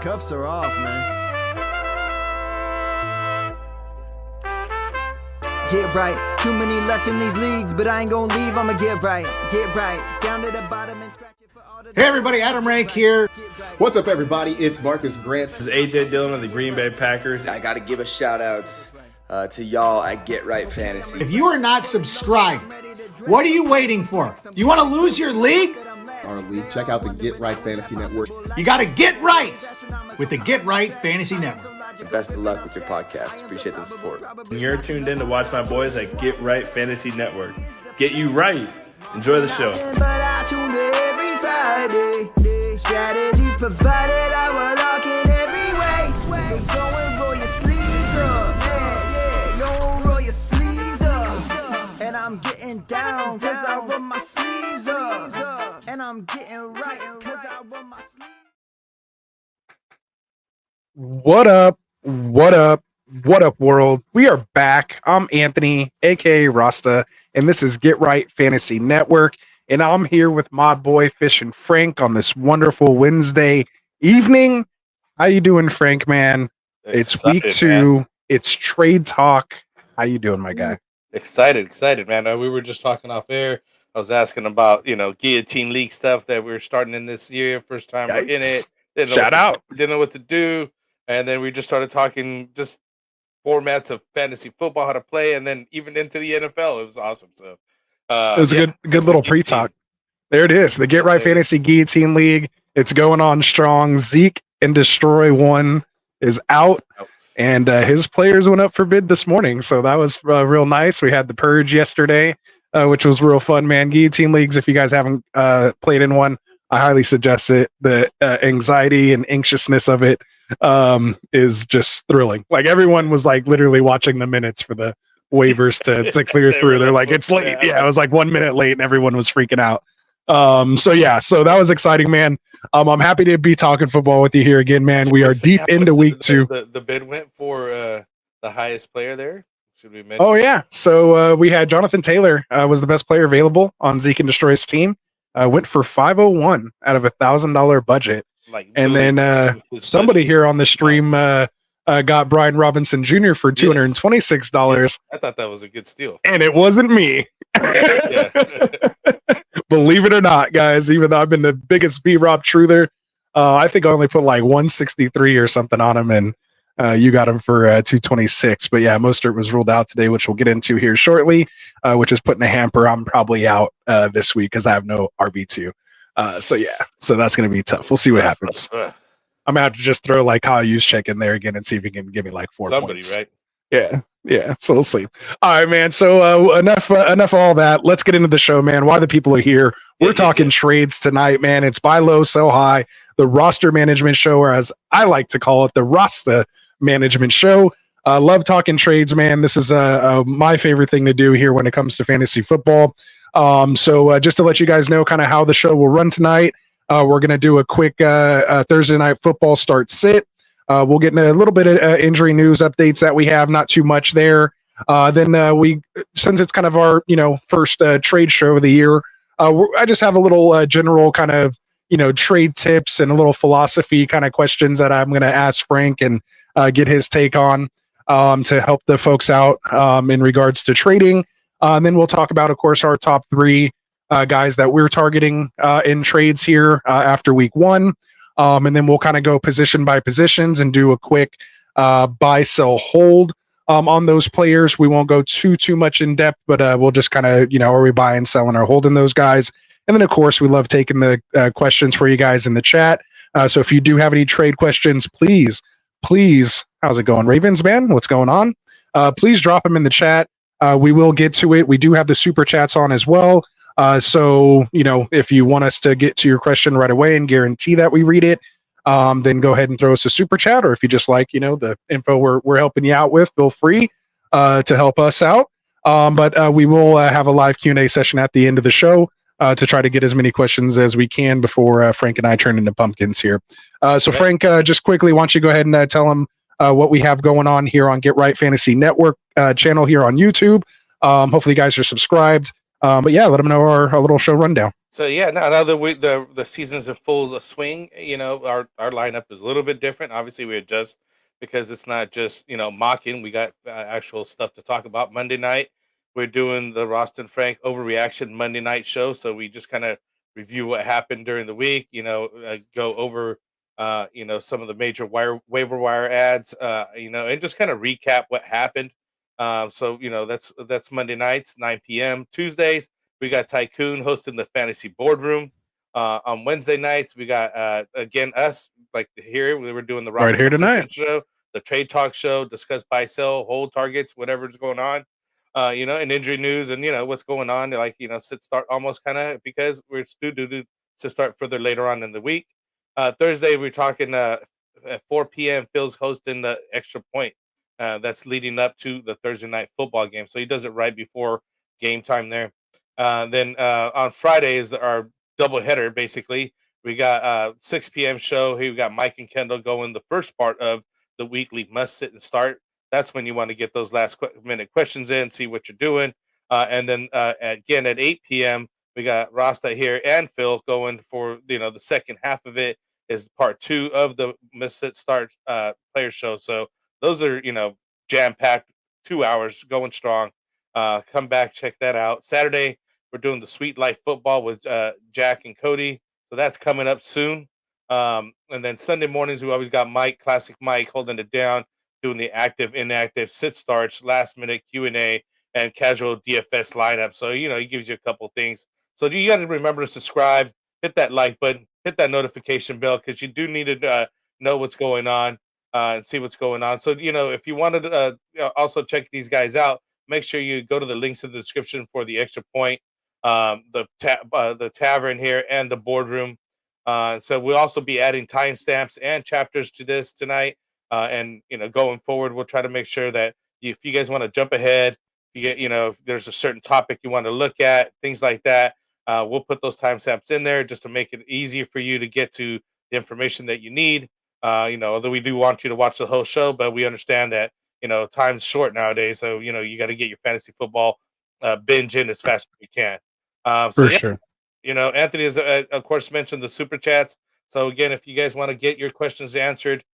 cuffs are off, man. Get right. Too many left in these leagues, but I ain't gonna leave. I'ma get right. Get right. Down to the bottom and scratch it for all the... Hey everybody, Adam Rank here. What's up everybody? It's Marcus Grant. This is AJ Dillon of the Green Bay Packers. I gotta give a shout out to y'all at Get Right Fantasy. If you are not subscribed, what are you waiting for? You want to lose your league? Check out the Get Right Fantasy Network. You got to get right with the Get Right Fantasy Network. Best of luck with your podcast. Appreciate the support. And you're tuned in to watch my boys at Get Right Fantasy Network. Get you right. Enjoy the show. But I tune in every Friday. Strategies provided, I will lock in every way. So go and roll your sleeves up. Yeah, go roll your sleeves up. And I'm getting down, cause I roll my sleeves up. And I'm getting right, cause I roll my sleeves up. What up? What up? What up, world? We are back. I'm Anthony, aka Rasta, and this is Get Right Fantasy Network. And I'm here with my boy Fish and Frank on this wonderful Wednesday evening. How you doing, Frank, man? It's week 2. Man. It's trade talk. How you doing, my guy? Excited, man. We were just talking off air. I was asking about, guillotine league stuff that we're starting in this year. First time we're in it. Didn't know what to do. And then we just started talking just formats of fantasy football, how to play, and then even into the NFL. It was awesome. So it was a good little pre-talk. There it is. The Get Right Fantasy Guillotine League. It's going on strong. Zeke and Destroy 1 is out. And his players went up for bid this morning. So that was real nice. We had the Purge yesterday, which was real fun, man. Guillotine Leagues, if you guys haven't played in one, I highly suggest it. The anxiety and anxiousness of it is just thrilling. Like everyone was like literally watching the minutes for the waivers to clear through. They're like, it's late. Yeah, it was like 1 minute late and everyone was freaking out. So that was exciting, man. I'm happy to be talking football with you here again, man. We are deep into week 2. The bid went for the highest player there. Should we mention? Oh yeah. So we had Jonathan Taylor was the best player available on Zeke and Destroy's team. Went for $501 out of $1,000 budget. And then somebody here on the stream got Brian Robinson Jr. for $226. I thought that was a good steal. And it wasn't me. Believe it or not, guys, even though I've been the biggest B-Rob truther, I think I only put like 163 or something on him, and you got him for 226. But yeah, Mostert was ruled out today, which we'll get into here shortly, which is putting a hamper. I'm probably out this week because I have no RB2. So that's going to be tough. We'll see what happens. I'm going to have to just throw like Kyle Juszczyk in there again and see if he can give me like 4 points. Right? Yeah. So we'll see. All right, man. So enough of all that. Let's get into the show, man. Why the people are here. We're talking trades tonight, man. It's buy low, sell high. The roster management show, or as I like to call it, the Rasta management show. Love talking trades, man. This is my favorite thing to do here when it comes to fantasy football. So just to let you guys know kind of how the show will run tonight, we're going to do a quick Thursday night football start sit. We'll get into a little bit of injury news updates that we have, not too much there. Then we, since it's kind of our, first trade show of the year, I just have a little general kind of, trade tips and a little philosophy kind of questions that I'm going to ask Frank and get his take on to help the folks out in regards to trading. And then we'll talk about, of course, our top 3 guys that we're targeting in trades here after week 1. And then we'll kind of go position by positions and do a quick buy, sell, hold on those players. We won't go too much in depth, but we'll just kind of, are we buying, selling, or holding those guys? And then, of course, we love taking the questions for you guys in the chat. So if you do have any trade questions, please, how's it going, Ravens, man? What's going on? Please drop them in the chat. We will get to it. We do have the super chats on as well. So, if you want us to get to your question right away and guarantee that we read it, then go ahead and throw us a super chat. Or if you just like, the info we're helping you out with, feel free to help us out. But we will have a live Q&A session at the end of the show to try to get as many questions as we can before Frank and I turn into pumpkins here. So Frank, just quickly, why don't you go ahead and tell them what we have going on here on Get Right Fantasy Network channel here on YouTube. Hopefully you guys are subscribed. But yeah, let them know our little show rundown. So yeah, now that the season's in full swing, our lineup is a little bit different. Obviously, we adjust because it's not just mocking. We got actual stuff to talk about. Monday night, we're doing the Rasta and Frank overreaction Monday night show. So we just kind of review what happened during the week. Go over some of the major waiver wire ads. And just kind of recap what happened. That's Monday nights, 9 p.m. Tuesdays, we got Tycoon hosting the fantasy boardroom. On Wednesday nights, we got again us like here. We were doing the Right here tonight. show, the trade talk show, discuss buy, sell, hold targets, whatever's going on. And injury news and what's going on. Like sit start almost kind of because we're due to start further later on in the week. Thursday, we're talking at 4 p.m. Phil's hosting the extra point. That's leading up to the Thursday night football game. So he does it right before game time there. Then on Friday is our doubleheader. Basically, we got 6 p.m. show. Here we got Mike and Kendall going the first part of the weekly must sit and start. That's when you want to get those last minute questions in, see what you're doing. And then again at 8 p.m. we got Rasta here and Phil going for the second half of it is part 2 of the must sit start player show. So those are jam packed 2 hours going strong. Come back, check that out. Saturday we're doing the Sweet Life Football with Jack and Cody. So that's coming up soon. And then Sunday mornings, we always got Classic Mike, holding it down, doing the active, inactive, sit starts, last minute Q&A, and casual DFS lineup. So, he gives you a couple things. So you got to remember to subscribe, hit that like button, hit that notification bell, because you do need to know what's going on and see what's going on. So, if you wanted to also check these guys out, make sure you go to the links in the description for the extra point, the tavern here, and the boardroom. So we'll also be adding timestamps and chapters to this tonight. And going forward, we'll try to make sure that if you guys want to jump ahead, if there's a certain topic you want to look at, things like that, we'll put those timestamps in there just to make it easier for you to get to the information that you need. Although we do want you to watch the whole show, but we understand that time's short nowadays, so you got to get your fantasy football binge in as fast as you can. For sure. Anthony has of course mentioned the super chats. So again, if you guys want to get your questions answered,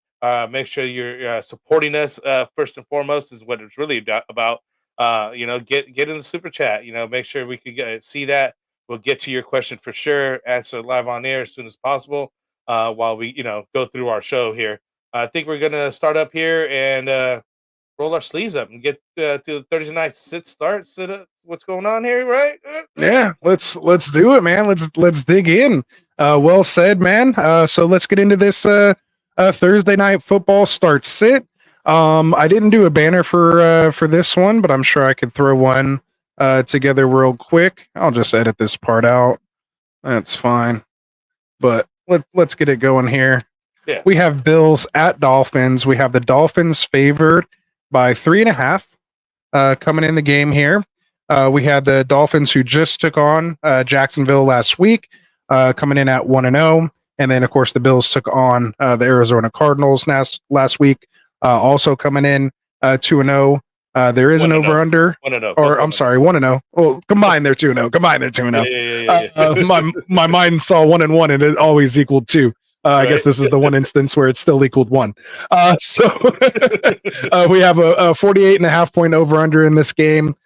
make sure you're supporting us. First and foremost is what it's really about. Get in the super chat. Make sure we can see that. We'll get to your question for sure. Answer live on air as soon as possible. While we go through our show here. I think we're gonna start up here and roll our sleeves up and get to the Thursday night sit up. What's going on here, right? Yeah, let's do it, man. Let's dig in. Well said, man. So let's get into this Thursday night football start sit. I didn't do a banner for this one, but I'm sure I could throw one together real quick. I'll just edit this part out. That's fine. But let's get it going here. Yeah. We have Bills at Dolphins. We have the Dolphins favored by 3.5 coming in the game here. We had the Dolphins who just took on Jacksonville last week, coming in at 1-0. And then, of course, the Bills took on the Arizona Cardinals last week, also coming in 2-0. There is an over-under. 1-0. Or, I'm sorry, 1-0. Well, combine their 2-0. Combine their 2-0. Yeah. My mind saw 1-1, and it always equaled 2. I guess this is the one instance where it still equaled 1. So we have a 48.5 point over-under in this game.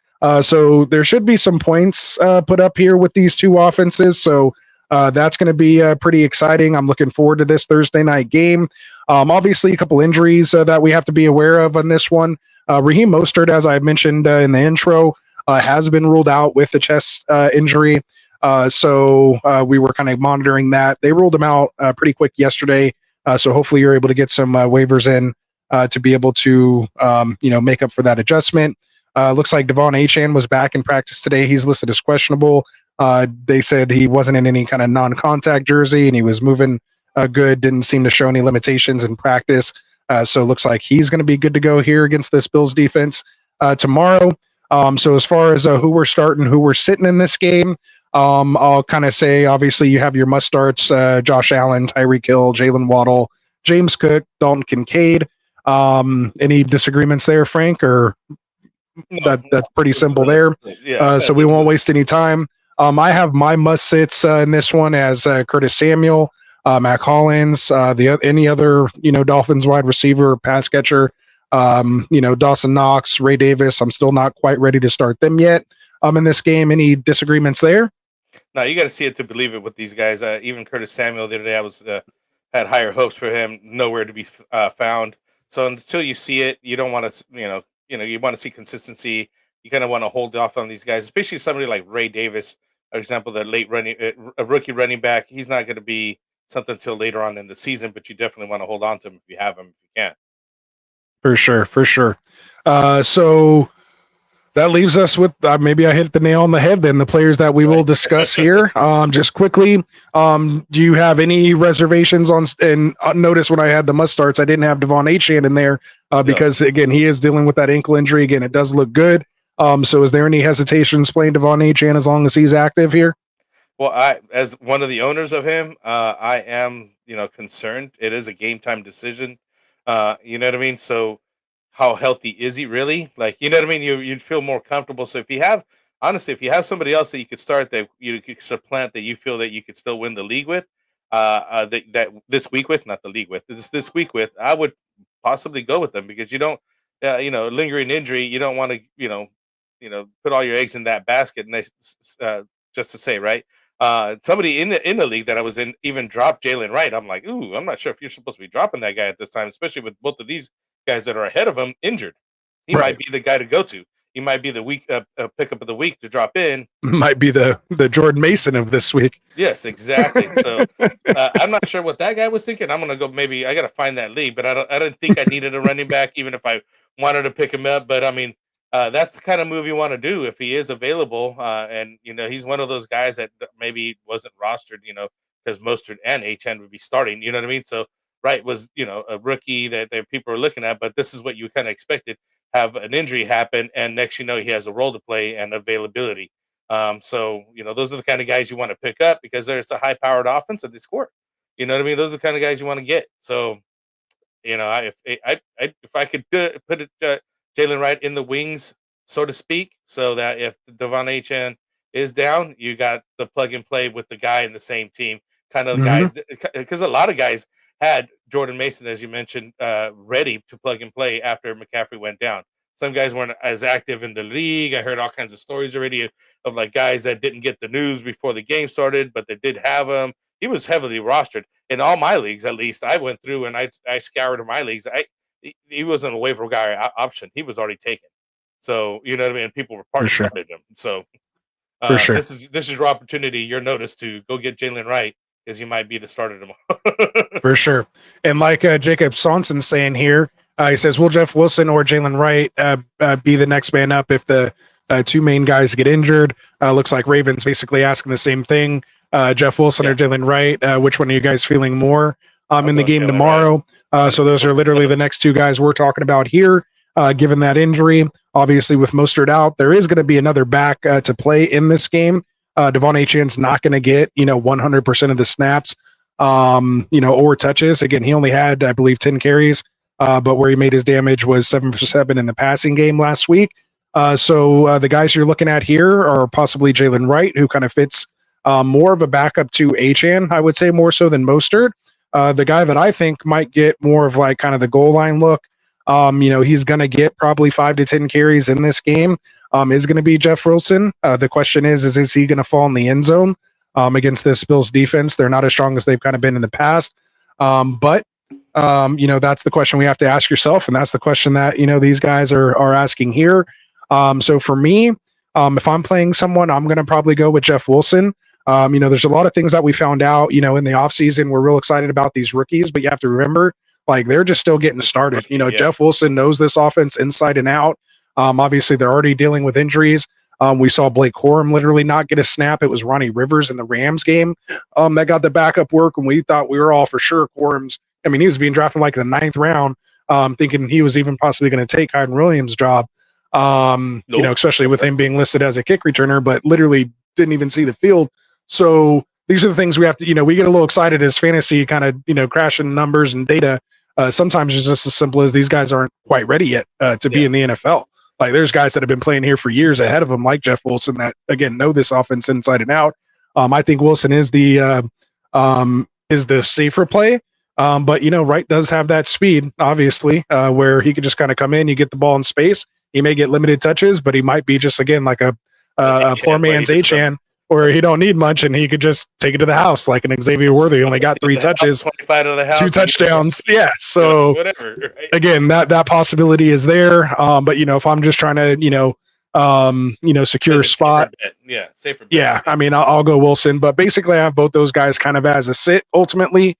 So there should be some points put up here with these two offenses. So that's going to be pretty exciting. I'm looking forward to this Thursday night game. Obviously, a couple injuries that we have to be aware of on this one. Raheem Mostert, as I mentioned in the intro, has been ruled out with the chest injury. So we were kind of monitoring that. They ruled him out pretty quick yesterday. So hopefully you're able to get some waivers in to be able to make up for that adjustment. Looks like Devon Achane was back in practice today. He's listed as questionable. They said he wasn't in any kind of non-contact jersey and he was moving good. Didn't seem to show any limitations in practice. So it looks like he's going to be good to go here against this Bills defense tomorrow. So as far as who we're starting, who we're sitting in this game, I'll kind of say, obviously, you have your must starts, Josh Allen, Tyreek Hill, Jalen Waddle, James Cook, Dalton Kincaid. Any disagreements there, Frank? Or that's pretty simple there. Yeah, so we won't waste any time. I have my must-sits in this one as Curtis Samuel, Mac Hollins, any other, Dolphins wide receiver, pass catcher, Dawson Knox, Ray Davis. I'm still not quite ready to start them yet. In this game, any disagreements there? No, you got to see it to believe it with these guys. Even Curtis Samuel the other day, I was had higher hopes for him. Nowhere to be found. So until you see it, you don't want to. You want to see consistency. You kind of want to hold off on these guys, especially somebody like Ray Davis, for example, the late running, a rookie running back. He's not going to be something until later on in the season, but you definitely want to hold on to him if you have him, if you can. For sure. So that leaves us with maybe I hit the nail on the head. Then the players that we will discuss here, just quickly. Do you have any reservations on? And notice when I had the must starts, I didn't have Devon Achane in there because again he is dealing with that ankle injury. Again, it does look good. So is there any hesitations playing Devon Achane as long as he's active here? Well, as one of the owners of him, I am concerned. It is a game time decision. You know what I mean? So how healthy is he really? Like, you know what I mean? You'd feel more comfortable. So if you have, honestly, if you have somebody else that you could start that you could supplant that you feel that you could still win the league with, that this week with, not the league with, this week with, I would possibly go with them because you don't, lingering injury, you don't want to, put all your eggs in that basket. And just to say, right? Somebody in the league that I was in even dropped Jalen Wright. I'm like, ooh, I'm not sure if you're supposed to be dropping that guy at this time, especially with both of these guys that are ahead of him injured. He might be the guy to go to. He might be the week pickup of the week to drop in. Might be the Jordan Mason of this week. Yes, exactly. So I'm not sure what that guy was thinking. I'm gonna go. Maybe I gotta find that league, but I don't think I needed a running back, even if I wanted to pick him up. But I mean, that's the kind of move you want to do if he is available. And he's one of those guys that maybe wasn't rostered. Because Mostert and HN would be starting. You know what I mean? So Wright was a rookie that people were looking at, but this is what you kind of expected. Have an injury happen, and next he has a role to play and availability. So those are the kind of guys you want to pick up because there's a high-powered offense that they score. You know what I mean? Those are the kind of guys you want to get. So if I could put it. Jalen Wright in the wings, so to speak, so that if Devon Achane is down, you got the plug and play with the guy in the same team, kind of guys, because a lot of guys had Jordan Mason, as you mentioned, ready to plug and play after McCaffrey went down. Some guys weren't as active in the league. I heard all kinds of stories already of like guys that didn't get the news before the game started, but they did have him. He was heavily rostered in all my leagues. At least I went through and I scoured my leagues. He wasn't a waiver guy option. He was already taken. So, you know what I mean? People were part started him. So this is your opportunity, your notice to go get Jalen Wright because you might be the starter tomorrow. For sure. And like Jacob Sonson saying here, he says, will Jeff Wilson or Jalen Wright be the next man up if the two main guys get injured? Looks like Ravens basically asking the same thing. Jeff Wilson or Jalen Wright, which one are you guys feeling more in the game tomorrow? So those are literally the next two guys we're talking about here, given that injury. Obviously, with Mostert out, there is going to be another back to play in this game. Devon Achane's not going to get 100% of the snaps, or touches. Again, he only had, I believe, 10 carries, but where he made his damage was 7 for 7 in the passing game last week. So the guys you're looking at here are possibly Jalen Wright, who kind of fits more of a backup to Achane, I would say, more so than Mostert. The guy that I think might get more of like kind of the goal line look, he's going to get probably 5 to 10 carries in this game, is going to be Jeff Wilson. The question is he going to fall in the end zone against this Bills defense? They're not as strong as they've kind of been in the past. But that's the question we have to ask yourself. And that's the question that, these guys are asking here. So for me, if I'm playing someone, I'm going to probably go with Jeff Wilson. There's a lot of things that we found out, in the offseason. We're real excited about these rookies, but you have to remember, like, they're just still getting started. Jeff Wilson knows this offense inside and out. Obviously, they're already dealing with injuries. We saw Blake Corum literally not get a snap. It was Ronnie Rivers in the Rams game that got the backup work, and we thought we were all for sure Corum's. I mean, he was being drafted like in the 9th round, thinking he was even possibly going to take Kyren Williams' job, especially with him being listed as a kick returner, but literally didn't even see the field. So these are the things we have to, we get a little excited as fantasy kind of, crashing numbers and data. Sometimes it's just as simple as these guys aren't quite ready yet to be in the NFL. Like there's guys that have been playing here for years ahead of him, like Jeff Wilson, that again know this offense inside and out. I think Wilson is the safer play. But Wright does have that speed, obviously, where he could just kind of come in, you get the ball in space. He may get limited touches, but he might be just again like a poor man's H-An, where he don't need much, and he could just take it to the house like an Xavier Worthy. He only got 3 touches, 25 to the house, 2 touchdowns. Yeah, so whatever. Right? Again, that possibility is there. But if I'm just trying to secure a spot, safer bet. Yeah, I mean I'll go Wilson, but basically I have both those guys kind of as a sit ultimately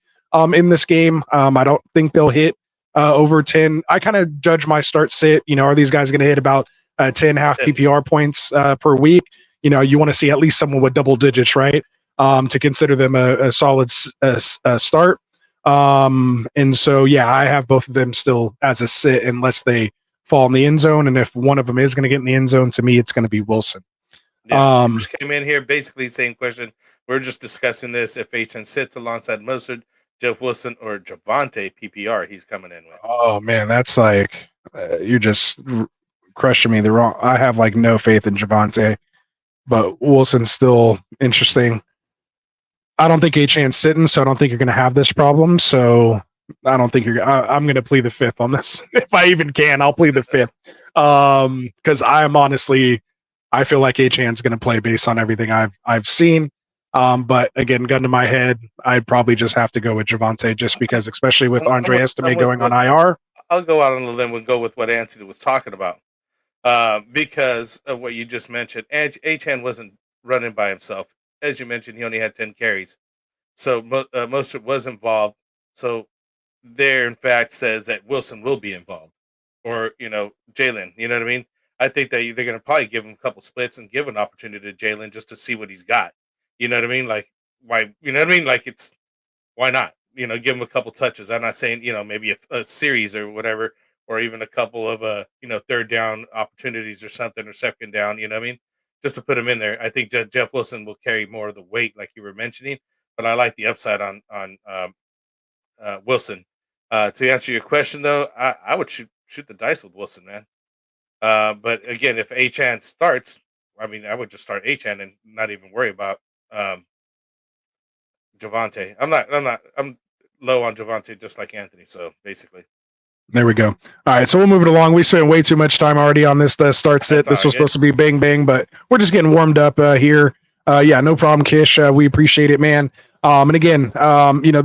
in this game. I don't think they'll hit over 10. I kind of judge my start sit. Are these guys going to hit about 10 half PPR points per week? You want to see at least someone with double digits, right? To consider them a solid start. And so, yeah, I have both of them still as a sit unless they fall in the end zone. And if one of them is going to get in the end zone, to me, it's going to be Wilson. Yeah, just came in here basically same question. We're just discussing this. If HN sits alongside Mostert, Jeff Wilson, or Javonte PPR, he's coming in with. Oh man, that's like you're just crushing me. I have like no faith in Javonte, but Wilson's still interesting. I don't think H-Chan's sitting, so I don't think you're going to have this problem. So I don't think I'm going to plead the fifth on this. If I even can, I'll plead the fifth. Because I feel like H-Chan's going to play based on everything I've seen. But again, gun to my head, I'd probably just have to go with Javonte just because, especially with Andre Estime going on IR. I'll go out on a limb and go with what Anthony was talking about. Because of what you just mentioned, H-Chan wasn't running by himself. As you mentioned, he only had 10 carries. So Mostert was involved. So there, in fact, says that Wilson will be involved. Or, Jalen, you know what I mean? I think that they're going to probably give him a couple splits and give an opportunity to Jalen just to see what he's got. You know what I mean? Like, why? You know what I mean? Like, why not? Give him a couple touches. I'm not saying, maybe a series or whatever, or even a couple of, third down opportunities or something, or second down, you know what I mean? Just to put him in there. I think Jeff Wilson will carry more of the weight, like you were mentioning, but I like the upside on Wilson. To answer your question, though, I would shoot the dice with Wilson, man. But again, if H-Chan starts, I mean, I would just start H-Chan and not even worry about Javonte. I'm low on Javonte, just like Anthony. So basically, there we go. All right, so we'll move it along. We spent way too much time already on this start sit. This was supposed to be bang bang, but we're just getting warmed up here. Yeah, no problem, Kish. We appreciate it, man. And again,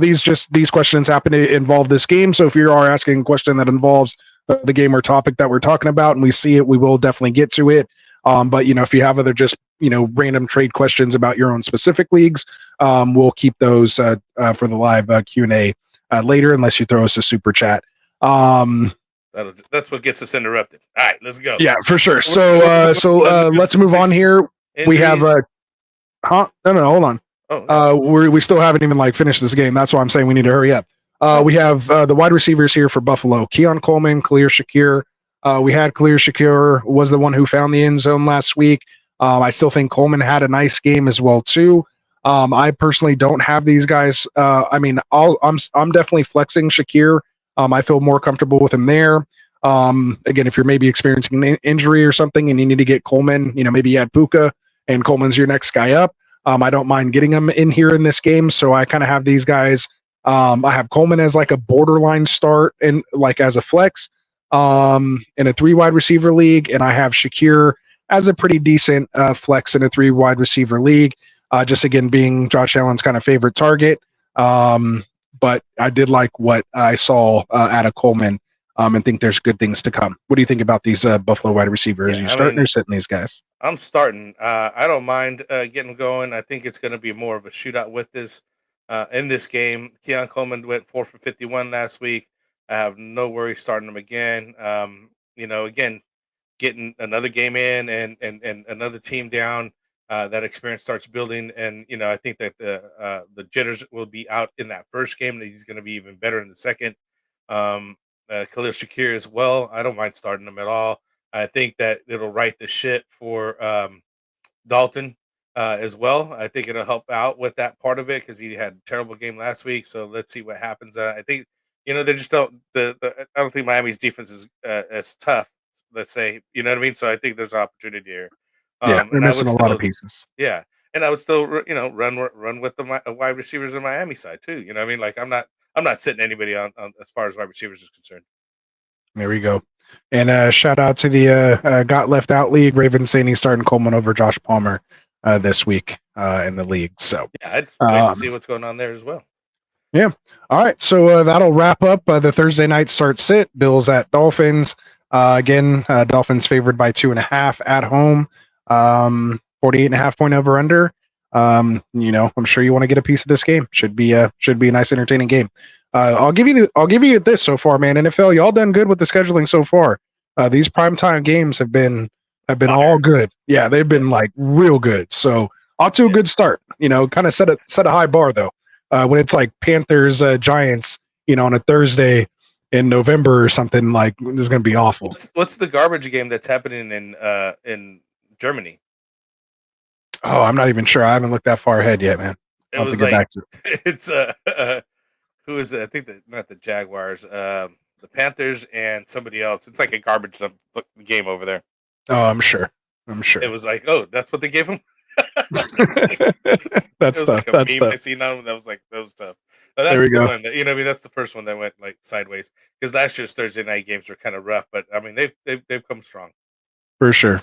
these questions happen to involve this game. So if you are asking a question that involves the game or topic that we're talking about, and we see it, we will definitely get to it. But if you have other just random trade questions about your own specific leagues, we'll keep those for the live Q&A later, unless you throw us a super chat. That's what gets us interrupted. All right, let's go. Yeah, for sure. So let's move on here. Injuries. We have No, hold on. Oh, no. We still haven't even finished this game. That's why I'm saying we need to hurry up. We have the wide receivers here for Buffalo: Keon Coleman, Khalil Shakir. We had Khalil Shakir was the one who found the end zone last week. I still think Coleman had a nice game as well too. I personally don't have these guys. I'm definitely flexing Shakir. I feel more comfortable with him there. Again, if you're maybe experiencing an injury or something and you need to get Coleman, maybe you had Puka and Coleman's your next guy up. I don't mind getting him in here in this game. So I kind of have these guys. I have Coleman as like a borderline start and like as a flex in a 3 wide receiver league. And I have Shakir as a pretty decent flex in a 3 wide receiver league. Just again, being Josh Allen's kind of favorite target. But I did like what I saw out of Coleman and think there's good things to come. What do you think about these Buffalo wide receivers? Are you starting or sitting these guys? I'm starting. I don't mind getting going. I think it's going to be more of a shootout with this in this game. Keon Coleman went 4 for 51 last week. I have no worries starting him again. Again, getting another game in and another team down. That experience starts building, and I think that the jitters will be out in that first game, and he's going to be even better in the second. Khalil Shakir as well. I don't mind starting him at all. I think that it'll right the shit for Dalton as well. I think it'll help out with that part of it because he had a terrible game last week. So let's see what happens. I think they just don't. I don't think Miami's defense is as tough let's say, you know what I mean? So I think there's an opportunity here. Yeah, they're And I missing would a lot still, of pieces. yeah, and I would still, run with the wide receivers on Miami side too. You know what I mean? Like I'm not sitting anybody on as far as wide receivers is concerned. There we go. And shout out to the Got Left Out League. Raven saying he's starting Coleman over Josh Palmer this week in the league. So yeah, I'd like to see what's going on there as well. Yeah. All right. So that'll wrap up the Thursday night start sit. Bills at Dolphins. Again, Dolphins favored by 2.5 at home. 48.5 point over under. I'm sure you want to get a piece of this game. Should be a nice entertaining game. I'll give you this so far, man. NFL, y'all done good with the scheduling so far. These primetime games have been all good. Yeah, they've been like real good. So off to a good start. Kind of set a high bar though. When it's like Panthers Giants, on a Thursday in November or something, like this is going to be awful. What's the garbage game that's happening in Germany? Oh, I'm not even sure. I haven't looked that far ahead yet, man. I'll have to get back to it. It's who is it? I think not the Jaguars, the Panthers and somebody else. It's like a garbage game over there. Oh, I'm sure. It was like, oh, that's what they gave him. That's tough. Like that's tough. I seen on that was tough. That's there we go. One that, that's the first one that went like sideways because last year's Thursday night games were kind of rough, but I mean they've come strong. For sure.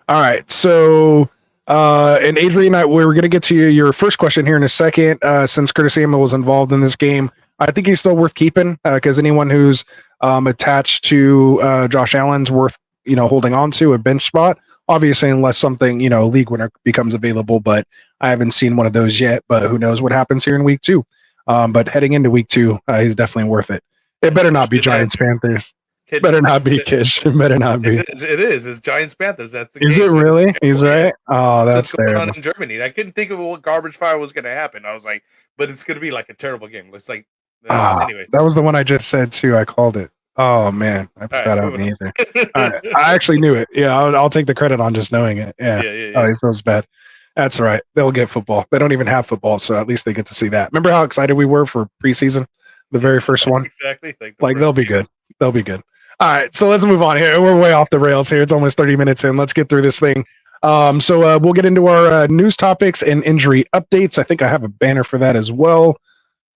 All right, so and Adrian, we're going to get to your first question here in a second. Since Curtis Samuel was involved in this game, I think he's still worth keeping because anyone who's attached to Josh Allen's worth holding on to a bench spot. Obviously, unless something league winner becomes available, but I haven't seen one of those yet. But who knows what happens here in week 2? But heading into week 2, he's definitely worth it. It better not be Giants Panthers. Better not be Kish. It better not be. It is. It's Giants Panthers. That's the game. Is it really? He's right. Oh, that's going terrible. on in Germany. I couldn't think of what garbage fire was going to happen. I was like, but it's going to be like a terrible game. It's like, anyways. That was the one I just said too. I called it. Oh man, I put that out in the ether. All right. I actually knew it. Yeah, I'll take the credit on just knowing it. Yeah. Oh, he feels bad. That's all right. They'll get football. They don't even have football, so at least they get to see that. Remember how excited we were for preseason, the very first one? Exactly. Like they'll be good. They'll be good. All right, so let's move on here. We're way off the rails here. It's almost 30 minutes in. Let's get through this thing. So we'll get into our news topics and injury updates. I think I have a banner for that as well.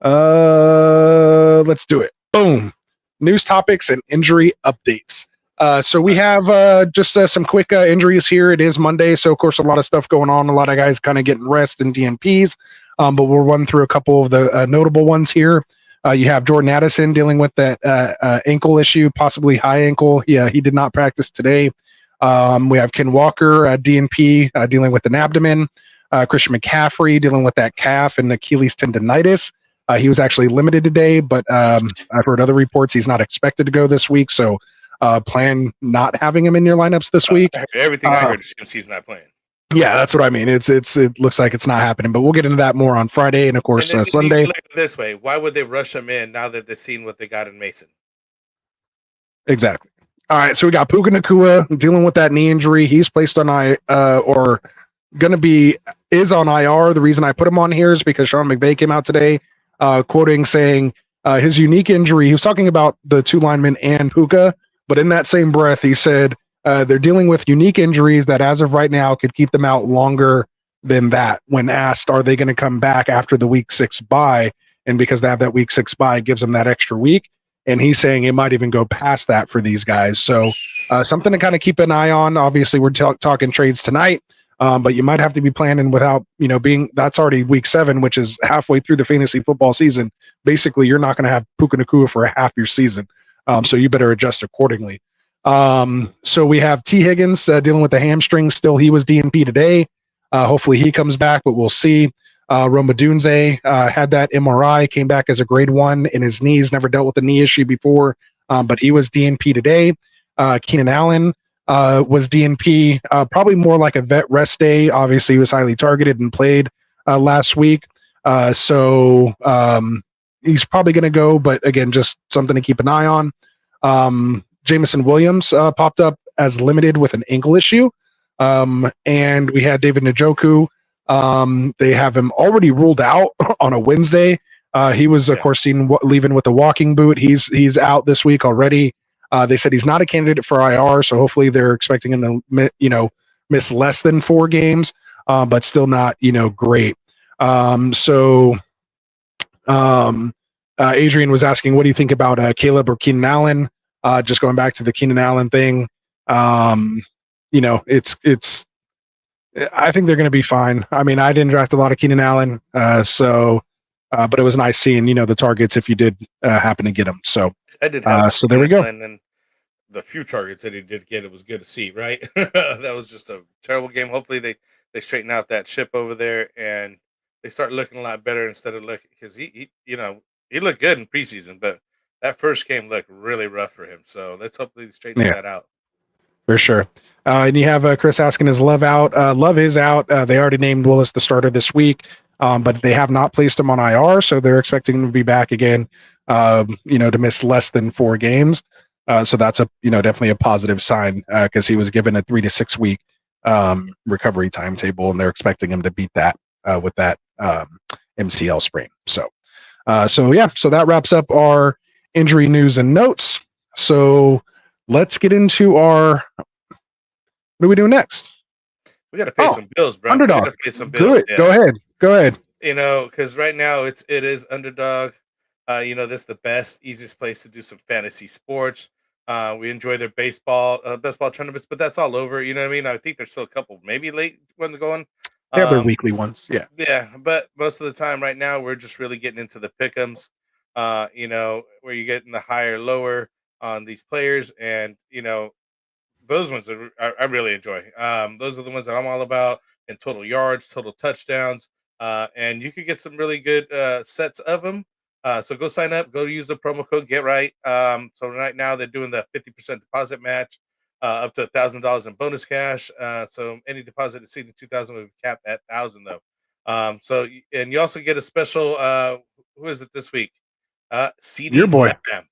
Let's do it. Boom. News topics and injury updates. So we have just some quick injuries here. It is Monday, so of course a lot of stuff going on. A lot of guys kind of getting rest and DNPs, but we'll run through a couple of the notable ones here. You have Jordan Addison dealing with that ankle issue, possibly high ankle. Yeah, he did not practice today. We have Ken Walker, DNP, dealing with an abdomen. Christian McCaffrey dealing with that calf and Achilles tendonitis. He was actually limited today, but I've heard other reports he's not expected to go this week. So plan not having him in your lineups this week. Everything I heard is he's not playing. Yeah, that's what I mean. It looks like it's not happening, but we'll get into that more on Friday and of course Sunday. Look at it this way, why would they rush him in now that they've seen what they got in Mason? Exactly. All right, so we got Puka Nacua dealing with that knee injury. He's placed on is on IR. The reason I put him on here is because Sean McVay came out today, quoting saying his unique injury. He was talking about the 2 linemen and Puka, but in that same breath, he said they're dealing with unique injuries that, as of right now, could keep them out longer than that. When asked, are they going to come back after the week 6 bye? And because they have that week 6 bye, it gives them that extra week. And he's saying it might even go past that for these guys. So something to kind of keep an eye on. Obviously, we're talking trades tonight, but you might have to be planning without, that's already week 7, which is halfway through the fantasy football season. Basically, you're not going to have Puka Nacua for a half your season. So you better adjust accordingly. So we have T. Higgins dealing with the hamstring still. He was DNP today. Hopefully he comes back, but we'll see. Roma Dunze had that MRI, came back as a grade 1 in his knees, never dealt with a knee issue before, but he was DNP today. Keenan Allen was DNP, probably more like a vet rest day. Obviously, he was highly targeted and played last week. So he's probably going to go, but again, just something to keep an eye on. Jameson Williams popped up as limited with an ankle issue. And we had David Njoku. They have him already ruled out on a Wednesday. He was, of course, seen leaving with a walking boot. He's out this week already. They said he's not a candidate for IR, so hopefully they're expecting him to, miss less than 4 games, but still not, great. Adrian was asking, what do you think about Caleb or Keenan Allen? Just going back to the Keenan Allen thing, it's. I think they're going to be fine. I mean, I didn't draft a lot of Keenan Allen, but it was nice seeing the targets if you did happen to get them. So I did have so there we go. And the few targets that he did get, it was good to see. Right, that was just a terrible game. Hopefully they straighten out that ship over there and they start looking a lot better instead of looking, because he looked good in preseason, but that first game looked really rough for him. So let's hopefully straighten that out. For sure. And you have Chris asking, is Love out? Love is out. They already named Willis the starter this week, but they have not placed him on IR, so they're expecting him to be back again, to miss less than 4 games. So that's definitely a positive sign, because he was given a 3 to 6 week recovery timetable, and they're expecting him to beat that with that MCL sprain. So that wraps up our injury news and notes. So let's get into our. What are we doing next? We got to pay some bills, bro. Underdog. We gotta pay some bills. Good. Yeah. Go ahead. Because right now it is Underdog. This is the best, easiest place to do some fantasy sports. We enjoy their baseball tournaments, but that's all over. You know what I mean? I think there's still a couple, maybe late ones going. They have their weekly ones. Yeah. Yeah, but most of the time right now we're just really getting into the pick'ems. Where you're getting the higher, lower on these players, and those ones I really enjoy. Those are the ones that I'm all about, in total yards, total touchdowns, and you could get some really good sets of them. So go sign up, go use the promo code Get Right. So right now they're doing the 50% deposit match, up to $1,000 in bonus cash. So any deposit exceeding $2,000 will be capped at $1,000 though. And you also get a special. Who is it this week? CD Your boy. Lamb.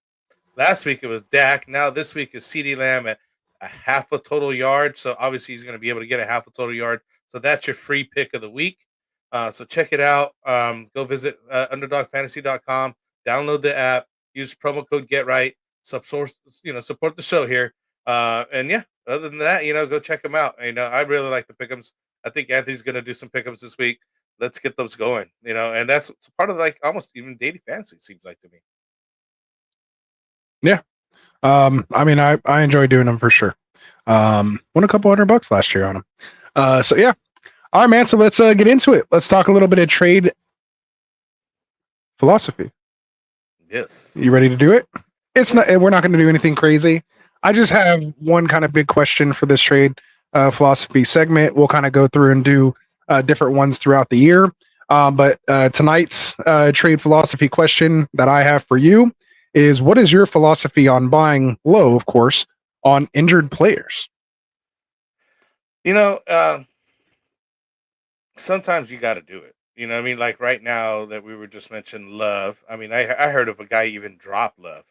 Last week it was Dak. Now this week is CD Lamb at a half a total yard. So obviously he's going to be able to get a half a total yard. So that's your free pick of the week. So check it out. Go visit underdogfantasy.com. Download the app. Use promo code Get Right. Support the show here. And yeah, other than that, go check them out. I really like the pick'ems. I think Anthony's going to do some pick'ems this week. Let's get those going. And that's part of almost even daily fantasy, it seems like to me. Yeah. I mean, I enjoy doing them for sure. Won a couple $100 last year on them. So yeah. All right, man. So let's get into it. Let's talk a little bit of trade philosophy. Yes. You ready to do it? We're not going to do anything crazy. I just have one kind of big question for this trade philosophy segment. We'll kind of go through and do different ones throughout the year. But tonight's trade philosophy question that I have for you is, what is your philosophy on buying low, of course, on injured players? Sometimes you got to do it. I mean, like right now that we were just mentioning Love. I mean, I heard of a guy even drop Love.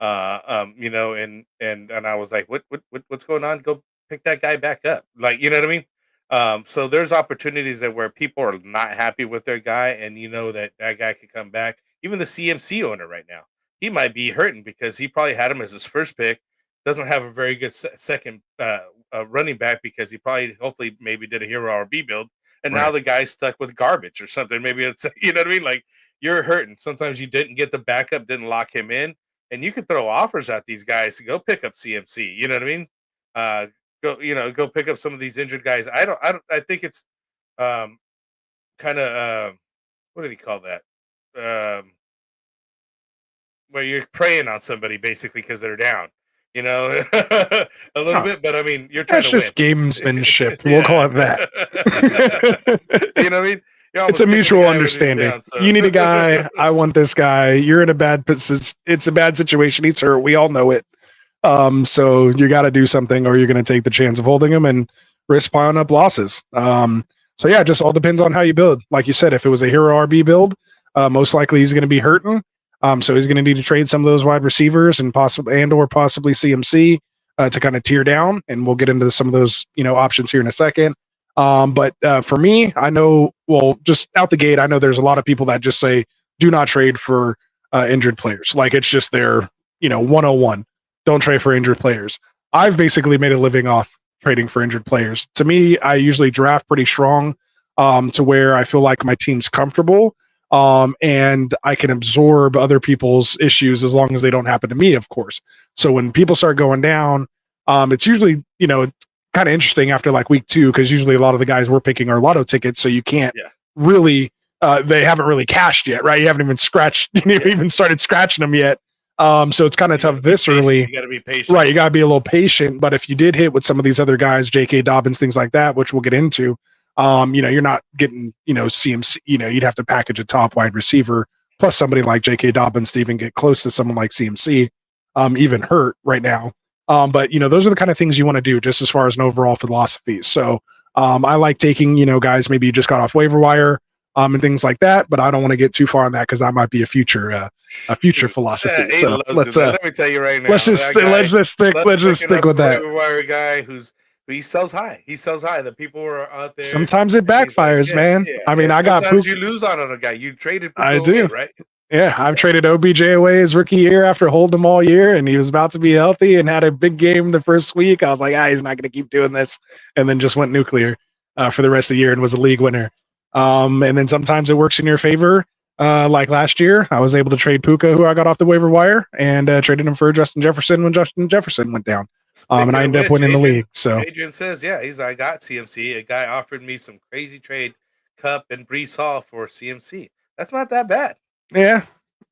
And I was like, what's going on? Go pick that guy back up. Like, you know what I mean? So there's opportunities where people are not happy with their guy, and that guy could come back. Even the CMC owner right now, he might be hurting because he probably had him as his first pick. Doesn't have a very good second running back because he hopefully maybe did a hero RB build, and now the guy's stuck with garbage or something. Maybe it's what I mean. Like, you're hurting. Sometimes you didn't get the backup, didn't lock him in, and you could throw offers at these guys to go pick up CMC. You know what I mean? Go pick up some of these injured guys. I think it's kind of what do they call that? Where you're preying on somebody basically because they're down, a little bit. But I mean, you're trying to win. That's just gamesmanship. We'll call it that. You know what I mean? It's a mutual understanding. Down, so. You need a guy. I want this guy. You're in a bad position. It's a bad situation. He's hurt. We all know it. So you got to do something, or you're going to take the chance of holding him and risk piling up losses. So yeah, it just all depends on how you build. Like you said, if it was a hero RB build, most likely he's going to be hurting. So he's going to need to trade some of those wide receivers and possibly CMC to kind of tear down. And we'll get into some of those, options here in a second. But for me, I know, just out the gate, I know there's a lot of people that just say, do not trade for injured players. Like, it's just their, 101. don't trade for injured players. I've basically made a living off trading for injured players. To me, I usually draft pretty strong to where I feel like my team's comfortable and I can absorb other people's issues as long as they don't happen to me, of course. So when people start going down, it's usually, kind of interesting after like week 2, because usually a lot of the guys we're picking are lotto tickets, so you can't really they haven't really cashed yet, right? You haven't even scratched, even started scratching them yet. So it's kind of tough this early. You got to be patient, right? You got to be a little patient. But if you did hit with some of these other guys, J.K. Dobbins, things like that, which we'll get into, you're not getting, CMC. You'd have to package a top wide receiver plus somebody like J.K. Dobbins to even get close to someone like CMC, even hurt right now. But those are the kind of things you want to do just as far as an overall philosophy. So I like taking, guys maybe you just got off waiver wire and things like that, but I don't want to get too far on that because that might be a future philosophy. So let's let me tell you right now. Let's just stick with that. Waiver wire guy who sells high. He sells high. The people are out there. Sometimes it backfires, man. Yeah, I mean, I got sometimes you lose out on a guy. You traded. I do, right? Yeah, I've traded OBJ away his rookie year after holding him all year, and he was about to be healthy and had a big game the first week. I was like, he's not going to keep doing this, and then just went nuclear for the rest of the year and was a league winner. And then sometimes it works in your favor. Like last year, I was able to trade Puka, who I got off the waiver wire, and traded him for Justin Jefferson when Justin Jefferson went down. And I ended up winning the league. So Adrian says, he's like, I got CMC. A guy offered me some crazy trade, Cup and Brees Hall for CMC. That's not that bad. Yeah,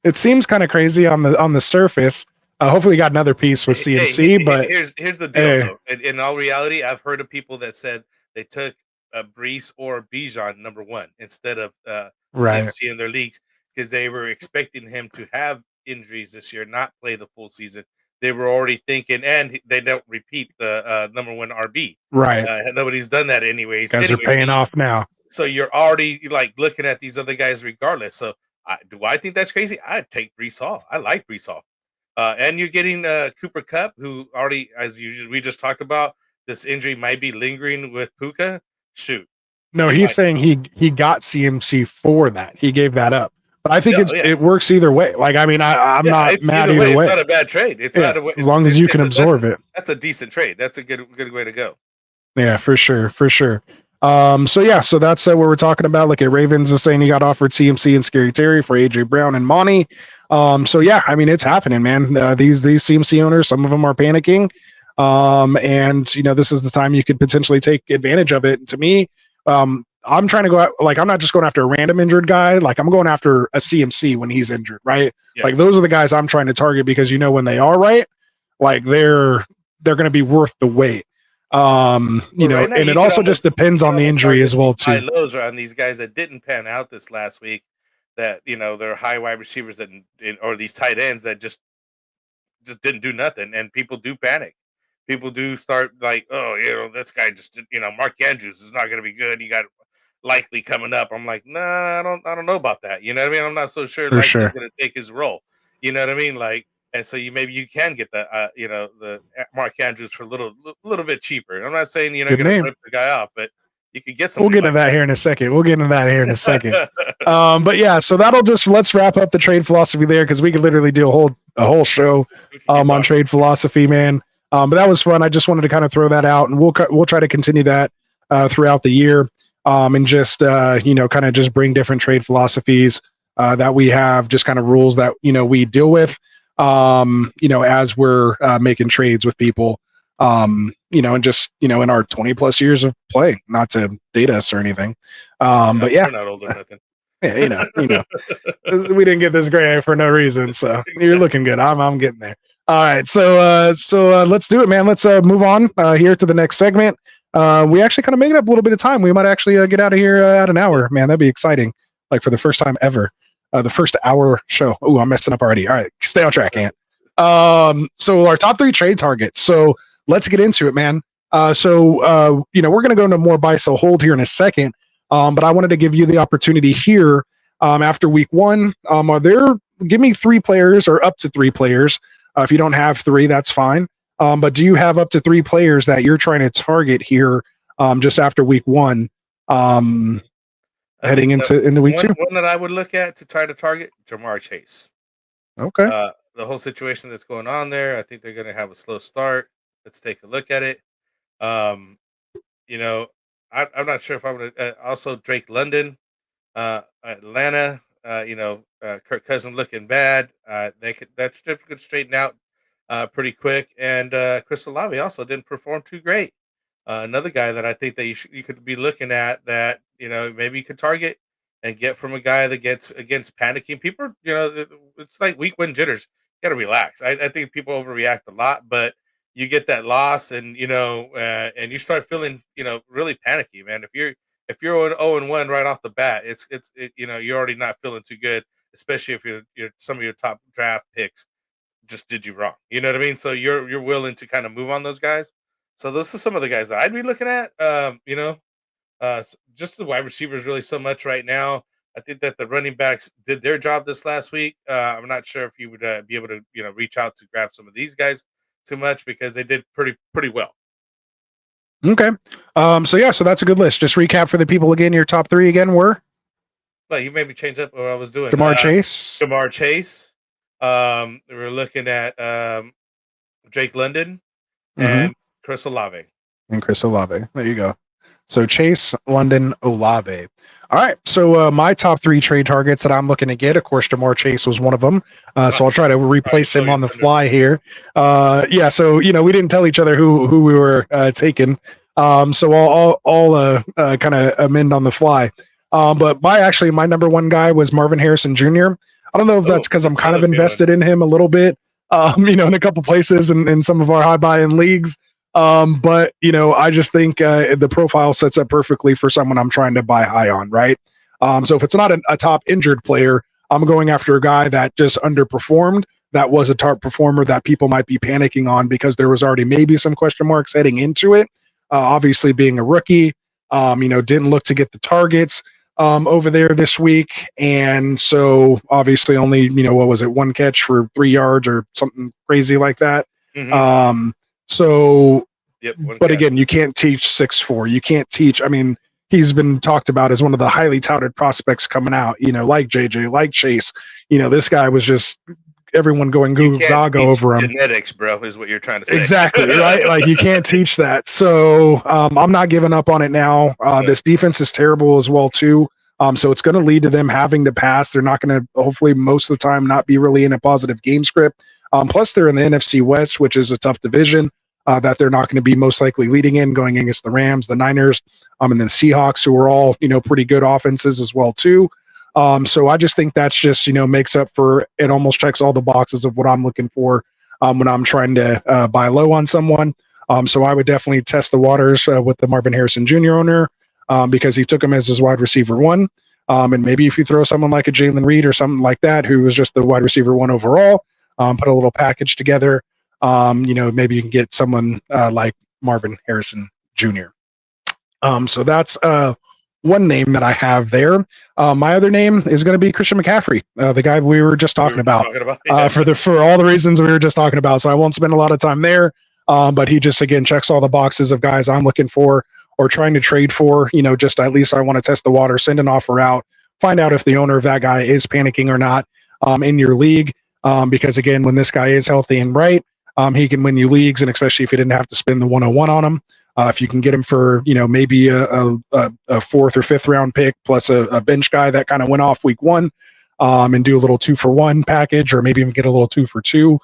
it seems kind of crazy on the surface. Hopefully, you got another piece with CMC. But here's the deal, though. In all reality, I've heard of people that said they took Brees or Bijan number 1 instead of CMC in their leagues because they were expecting him to have injuries this year, not play the full season. They were already thinking, and they don't repeat the number 1 RB. Right. Nobody's done that anyways. Guys are paying off now. So you're already like looking at these other guys regardless. So do I think that's crazy? I'd take Brees Hall. I like Brees Hall. And you're getting Cooper Kupp, who already, as we just talked about, this injury might be lingering with Puka. Shoot. No, he's saying he got CMC for that. He gave that up. But I think it works either way. Like, I mean, I'm not mad either way. It's not a bad trade. It's not as long as you can absorb it. That's a decent trade. That's a good way to go. Yeah, for sure. So that's what we're talking about. Like, Ravens is saying he got offered CMC and Scary Terry for AJ Brown and Monty. So yeah, I mean, it's happening, man. These CMC owners, some of them are panicking. And this is the time you could potentially take advantage of it. And to me, I'm trying to go out, like, I'm not just going after a random injured guy. Like, I'm going after a CMC when he's injured, right? Yeah. Like, those are the guys I'm trying to target because when they are right, like they're going to be worth the wait. And it also just depends on the injury as well too. Lows are on these guys that didn't pan out this last week. That they're high wide receivers or these tight ends that just didn't do nothing, and people do panic. People do start like, this guy just Mark Andrews is not going to be good. You got likely coming up. I'm like, nah, I don't know about that. You know what I mean? I'm not so sure he's going to take his role. You know what I mean? Like. And so maybe you can get the the Mark Andrews for a little bit cheaper. I'm not saying you're going to rip the guy off, but you could get some. We'll get into that here in a second. But yeah, so let's wrap up the trade philosophy there because we could literally do a whole show on trade philosophy, man. But that was fun. I just wanted to kind of throw that out, and we'll try to continue that throughout the year, and just kind of just bring different trade philosophies that we have, just kind of rules that we deal with. As we're making trades with people, and just, in our 20 plus years of play, not to date us or anything. But yeah, we're not old or nothing. Yeah, we didn't get this gray hair for no reason. So you're looking good. I'm getting there. All right. So let's do it, man. Let's move on here to the next segment. We actually kind of made up a little bit of time. We might actually get out of here at an hour, man. That'd be exciting. Like for the first time ever. The first hour show. Oh, I'm messing up already. All right, stay on track, Ant. So our top 3 trade targets. So let's get into it, man. We're going to go into more buy, sell, hold here in a second. But I wanted to give you the opportunity here after week 1. Give me 3 players or up to 3 players. If you don't have 3, that's fine. But do you have up to 3 players that you're trying to target here just after week 1? Heading into week 2. One that I would look at to try to target Jamar Chase. Okay. the whole situation that's going on there. I think they're going to have a slow start. Let's take a look at it. You know, I'm not sure if I'm going to also Drake London, Atlanta. Kirk Cousins looking bad. That strip could straighten out pretty quick. And Chris Olave also didn't perform too great. Another guy that I think that you could be looking at that maybe you could target and get from a guy that gets against panicking people. It's like week one jitters. You got to relax. I think people overreact a lot, but you get that loss and and you start feeling really panicky, man. If you're 0-1 right off the bat, you're already not feeling too good, especially if you're some of your top draft picks just did you wrong. You know what I mean? So you're willing to kind of move on those guys. So those are some of the guys that I'd be looking at. Just the wide receivers really so much right now. I think that the running backs did their job this last week. I'm not sure if you would be able to reach out to grab some of these guys too much because they did pretty well. Okay. So that's a good list. Just recap for the people again. Your top three again were? Well, you made me change up what I was doing. Jamar Chase. Jamar Chase. We're looking at Drake London and Chris Olave. And Chris Olave. There you go. So Chase, London, Olave. All right. So my top three trade targets that I'm looking to get, of course, Jamar Chase was one of them. So I'll try to replace him on the fly here. So we didn't tell each other who we were taking. So I'll kind of amend on the fly. But my number one guy was Marvin Harrison Jr. I don't know if that's because I'm kind of invested in him a little bit, in a couple places and in some of our high buy-in leagues. But I just think the profile sets up perfectly for someone I'm trying to buy high on, right? So if it's not a top injured player, I'm going after a guy that just underperformed, that was a top performer that people might be panicking on because there was already maybe some question marks heading into it. Obviously being a rookie, didn't look to get the targets over there this week. And so obviously only, what was it? 1 catch for 3 yards or something crazy like that. But again, you can't teach 6'4". You can't teach. I mean, he's been talked about as one of the highly touted prospects coming out, like JJ, like Chase. This guy was just everyone going gaga over him. Genetics, bro, is what you're trying to say. Exactly, right? Like you can't teach that. So I'm not giving up on it now. This defense is terrible as well, too. So it's going to lead to them having to pass. They're not going to, hopefully, most of the time, not be really in a positive game script. Plus, they're in the NFC West, which is a tough division that they're not going to be most likely leading in, going against the Rams, the Niners, and then the Seahawks, who are all, pretty good offenses as well, too. So I just think that's just, makes up for, it almost checks all the boxes of what I'm looking for when I'm trying to buy low on someone. So I would definitely test the waters with the Marvin Harrison Jr. owner because he took him as his wide receiver 1. And maybe if you throw someone like a Jalen Reed or something like that, who was just the wide receiver 1 overall, put a little package together, maybe you can get someone like Marvin Harrison Jr. So that's one name that I have there. My other name is going to be Christian McCaffrey, the guy we were just talking about, for all the reasons we were just talking about. So I won't spend a lot of time there, but he just, again, checks all the boxes of guys I'm looking for or trying to trade for, just at least I want to test the water, send an offer out, find out if the owner of that guy is panicking or not in your league. Because again, when this guy is healthy and right, he can win you leagues, and especially if you didn't have to spend the 101 on him. If you can get him for, maybe a 4th or 5th round pick plus a bench guy that kind of went off week 1, and do a little 2-for-1 package, or maybe even get a little 2-for-2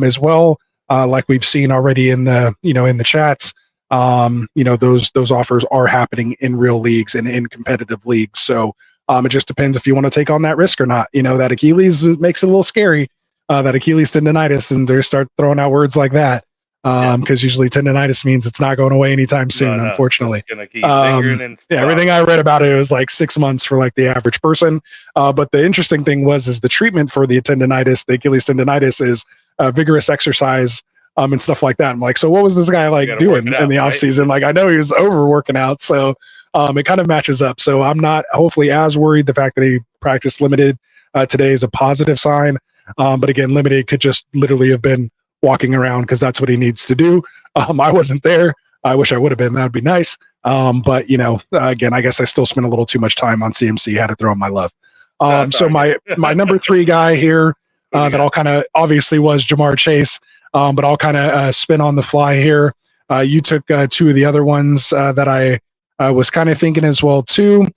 as well. Like we've seen already in the, in the chats, those offers are happening in real leagues and in competitive leagues. So it just depends if you want to take on that risk or not. That Achilles makes it a little scary, that Achilles tendonitis, and they start throwing out words like that. Because usually tendonitis means it's not going away anytime soon, unfortunately. It's gonna keep lingering and everything I read about it was like 6 months for like the average person. But the interesting thing is the treatment for the tendonitis, the Achilles tendonitis, is vigorous exercise and stuff like that. I'm like, so what was this guy doing in the off season? Like, I know he was over working out, so it kind of matches up. So I'm not hopefully as worried. The fact that he practiced limited today is a positive sign. But again, limited could just literally have been walking around because that's what he needs to do. I wasn't there. I wish I would have been. That would be nice. But again, I guess I still spent a little too much time on CMC. Had to throw him my love. So my number 3 guy here that I'll kind of obviously was Jamar Chase, but I'll kind of spin on the fly here. You took two of the other ones that I was kind of thinking as well too.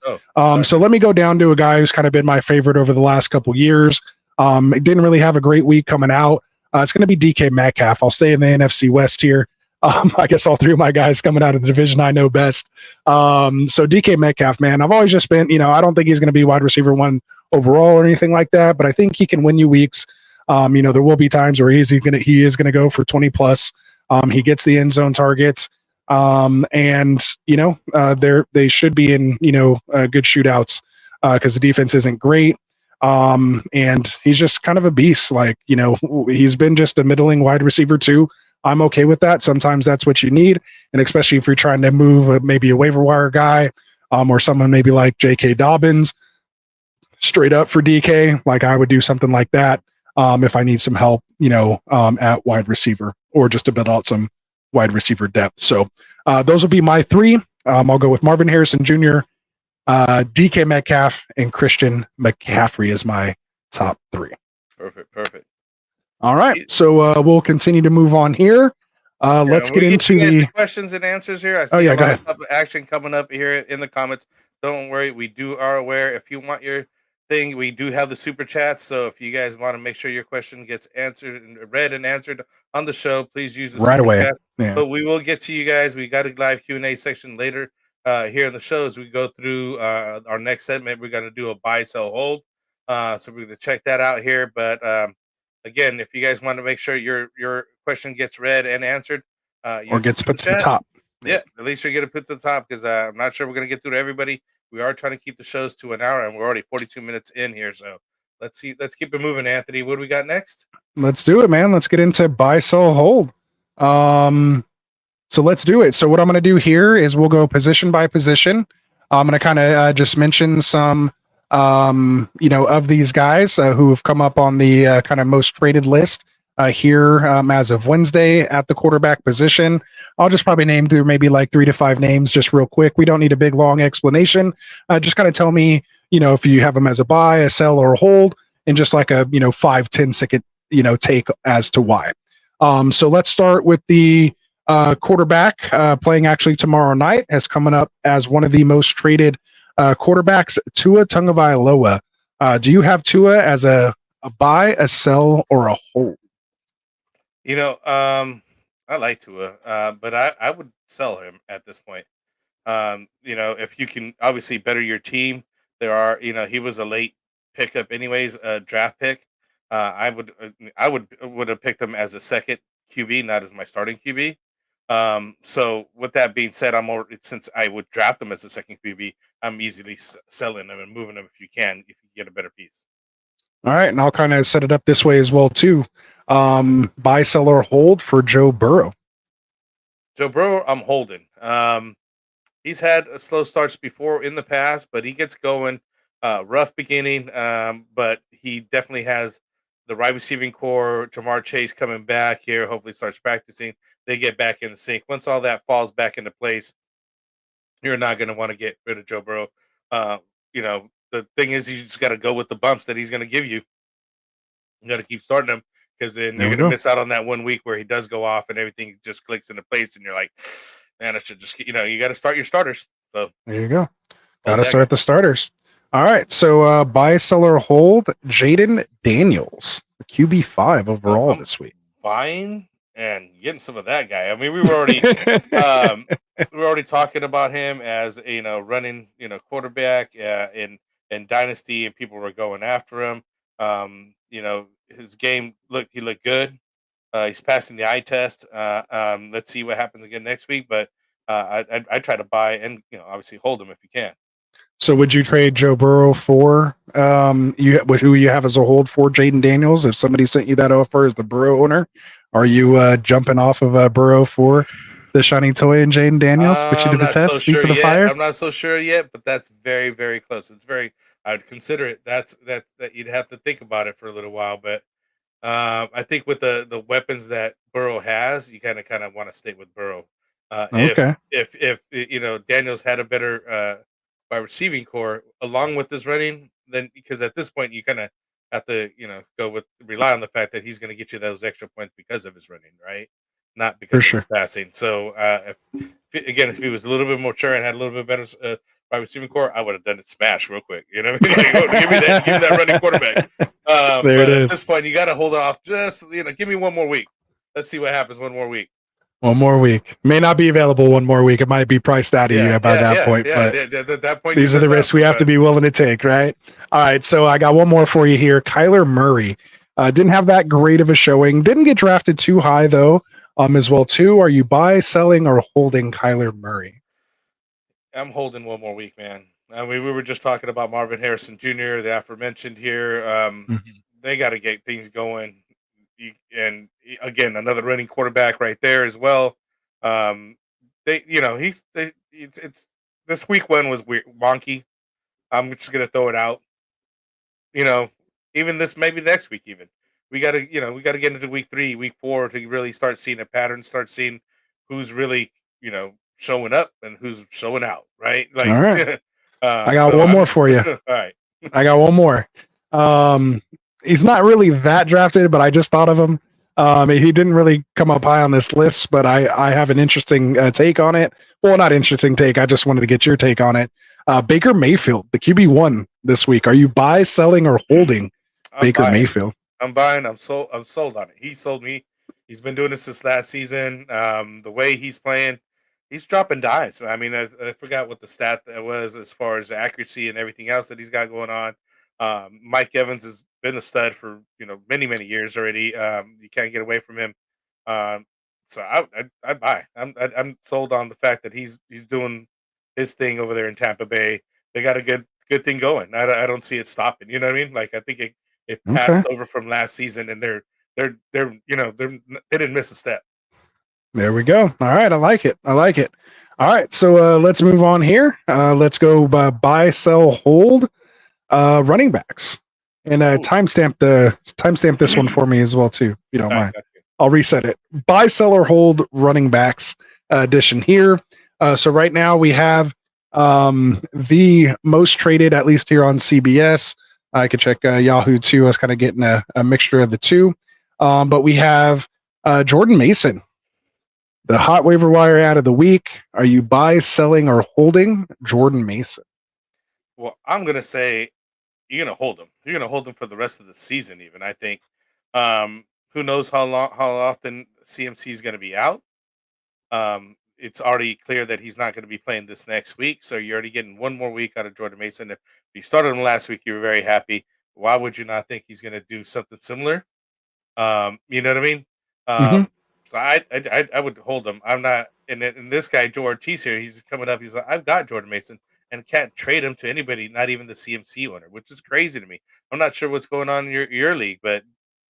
So let me go down to a guy who's kind of been my favorite over the last couple years. Didn't really have a great week coming out. It's going to be DK Metcalf. I'll stay in the NFC West here. I guess all three of my guys coming out of the division I know best. So DK Metcalf, man, I've always just been, I don't think he's going to be wide receiver one overall or anything like that, but I think he can win you weeks. There will be times where he is going to go for 20 plus. He gets the end zone targets. They should be in, good shootouts because the defense isn't great. And he's just kind of a beast. He's been just a middling wide receiver too. I'm okay with that. Sometimes that's what you need. And especially if you're trying to move maybe a waiver wire guy, or someone maybe like J.K. Dobbins straight up for DK, I would do something like that. If I need some help, at wide receiver or just to build out some wide receiver depth. So those will be my three. I'll go with Marvin Harrison Jr., DK Metcalf, and Christian McCaffrey is my top three. Perfect. All right. So we'll continue to move on here. Let's get into the questions and answers here. I see a lot of action coming up here in the comments. Don't worry. We are aware. If you want your thing, we do have the super chats. So if you guys want to make sure your question gets answered and read and answered on the show, please use the super chat. Yeah. But we will get to you guys. We got a live Q&A section later here in the show as we go through our next segment. We're going to do a buy, sell, hold. So we're going to check that out here. But again, if you guys want to make sure your question gets read and answered, or gets put to the top. Yeah, at least you're going to put to the top because I'm not sure we're going to get through to everybody. We are trying to keep the shows to an hour, and we're already 42 minutes in here. So let's keep it moving, Anthony. What do we got next? Let's do it, man. Let's get into buy, sell, hold. So let's do it. So what I'm going to do here is we'll go position by position. I'm going to kind of just mention some, of these guys who have come up on the kind of most traded list here as of Wednesday at the quarterback position. I'll just probably name through maybe 3 to 5 names just real quick. We don't need a big, long explanation. Just kind of tell me, if you have them as a buy, a sell, or a hold, and just a 5-10 second, take as to why. So let's start with the quarterback playing actually tomorrow night, has coming up as one of the most traded quarterbacks, Tua Tagovailoa. Do you have Tua as a buy, a sell, or a hold? I like Tua, but I would sell him at this point. If you can obviously better your team, there are, he was a late pickup anyways, a draft pick. I would have picked him as a second QB, not as my starting QB. So with that being said, since I would draft him as a second QB, I'm easily selling him and moving him if you get a better piece. All right, and I'll kind of set it up this way as well too. Buy, sell, or hold for Joe Burrow. Joe Burrow, I'm holding. He's had slow starts before in the past, but he gets going. Rough beginning, but he definitely has the right receiving core. Jamar Chase coming back here, hopefully starts practicing. They get back in the sync. Once all that falls back into place, you're not going to want to get rid of Joe Burrow. The thing is, you just got to go with the bumps that he's going to give you. You got to keep starting him because then you're going to miss out on that 1 week where he does go off and everything just clicks into place, and you're like, man, I should just, you got to start your starters. So there you go. Got to start the starters. All right. So buy, sell, or hold Jaden Daniels, the QB5 overall this week. Buying and getting some of that guy. I mean, we were already talking about him as running quarterback in Dynasty, and people were going after him. His game he looked good. He's passing the eye test. Let's see what happens again next week. But I try to buy and obviously hold him if you can. So would you trade Joe Burrow for who you have as a hold for Jaden Daniels? If somebody sent you that offer as the Burrow owner, are you jumping off of Burrow for the shiny toy and Jaden Daniels? Put you to the test, feet to the fire? I'm not so sure yet, but that's very, very close. I would consider it. That you'd have to think about it for a little while, but I think with the weapons that Burrow has, you kind of want to stay with Burrow. Okay. If Daniels had a better by receiving core along with this running, then because at this point you kind of have to, rely on the fact that he's going to get you those extra points because of his running, right? Not For because of sure. his passing. So, if he was a little bit more mature and had a little bit better wide receiving core, I would have done it smash real quick. You know what I mean? Like, oh, give me that running quarterback. There But it at is. this point, you got to hold off. Just give me one more week. Let's see what happens one more week. One more week. May not be available one more week. It might be priced out of you by that point. But at that point, these are the risks we have to be willing to take, right? All right. So I got one more for you here. Kyler Murray didn't have that great of a showing. Didn't get drafted too high though. As well too. Are you buy, selling, or holding Kyler Murray? I'm holding one more week, man. We were just talking about Marvin Harrison Jr., the aforementioned here. They got to get things going. And again, another running quarterback right there as well. It's this week one was weird, wonky. I'm just gonna throw it out. Even this maybe next week even. We gotta get into week 3, week 4 to really start seeing a pattern, start seeing who's really, showing up and who's showing out, right? Like, all right. I got one more for you. All right. I got one more. He's not really that drafted, but I just thought of him. He didn't really come up high on this list, but I have an interesting take on it. Well, not interesting take. I just wanted to get your take on it. Baker Mayfield, the QB1 this week. Are you buy, selling, or holding Baker Mayfield? I'm buying. I'm sold on it. He sold me. He's been doing this since last season. The way he's playing, he's dropping dimes. I mean, I forgot what the stat that was as far as accuracy and everything else that he's got going on. Mike Evans has been a stud for many years already. You can't get away from him. So I buy. I'm sold on the fact that he's doing his thing over there in Tampa Bay. They got a good thing going. I don't see it stopping. You know what I mean? Like I think it passed over from last season, and they didn't miss a step. There we go. All right, I like it. All right, so let's move on here. Let's go buy, sell, hold running backs, and timestamp this one for me as well too, if you don't mind. I'll reset it. Buy, sell, or hold running backs edition here. So right now we have the most traded, at least here on CBS. I could check Yahoo too. I was kind of getting a mixture of the two. But we have Jordan Mason, the hot waiver wire ad of the week. Are you buy, selling, or holding Jordan Mason? Well, I'm going to say you're going to hold him. You're going to hold him for the rest of the season even, I think. Who knows how often CMC is going to be out. It's already clear that he's not going to be playing this next week, so you're already getting one more week out of Jordan Mason. If you started him last week, you were very happy. Why would you not think he's going to do something similar? You know what I mean? So I would hold him. I'm not, and this guy Joe Ortiz here, he's coming up. He's like, I've got Jordan Mason and can't trade him to anybody, not even the CMC owner, which is crazy to me. I'm not sure what's going on in your league, but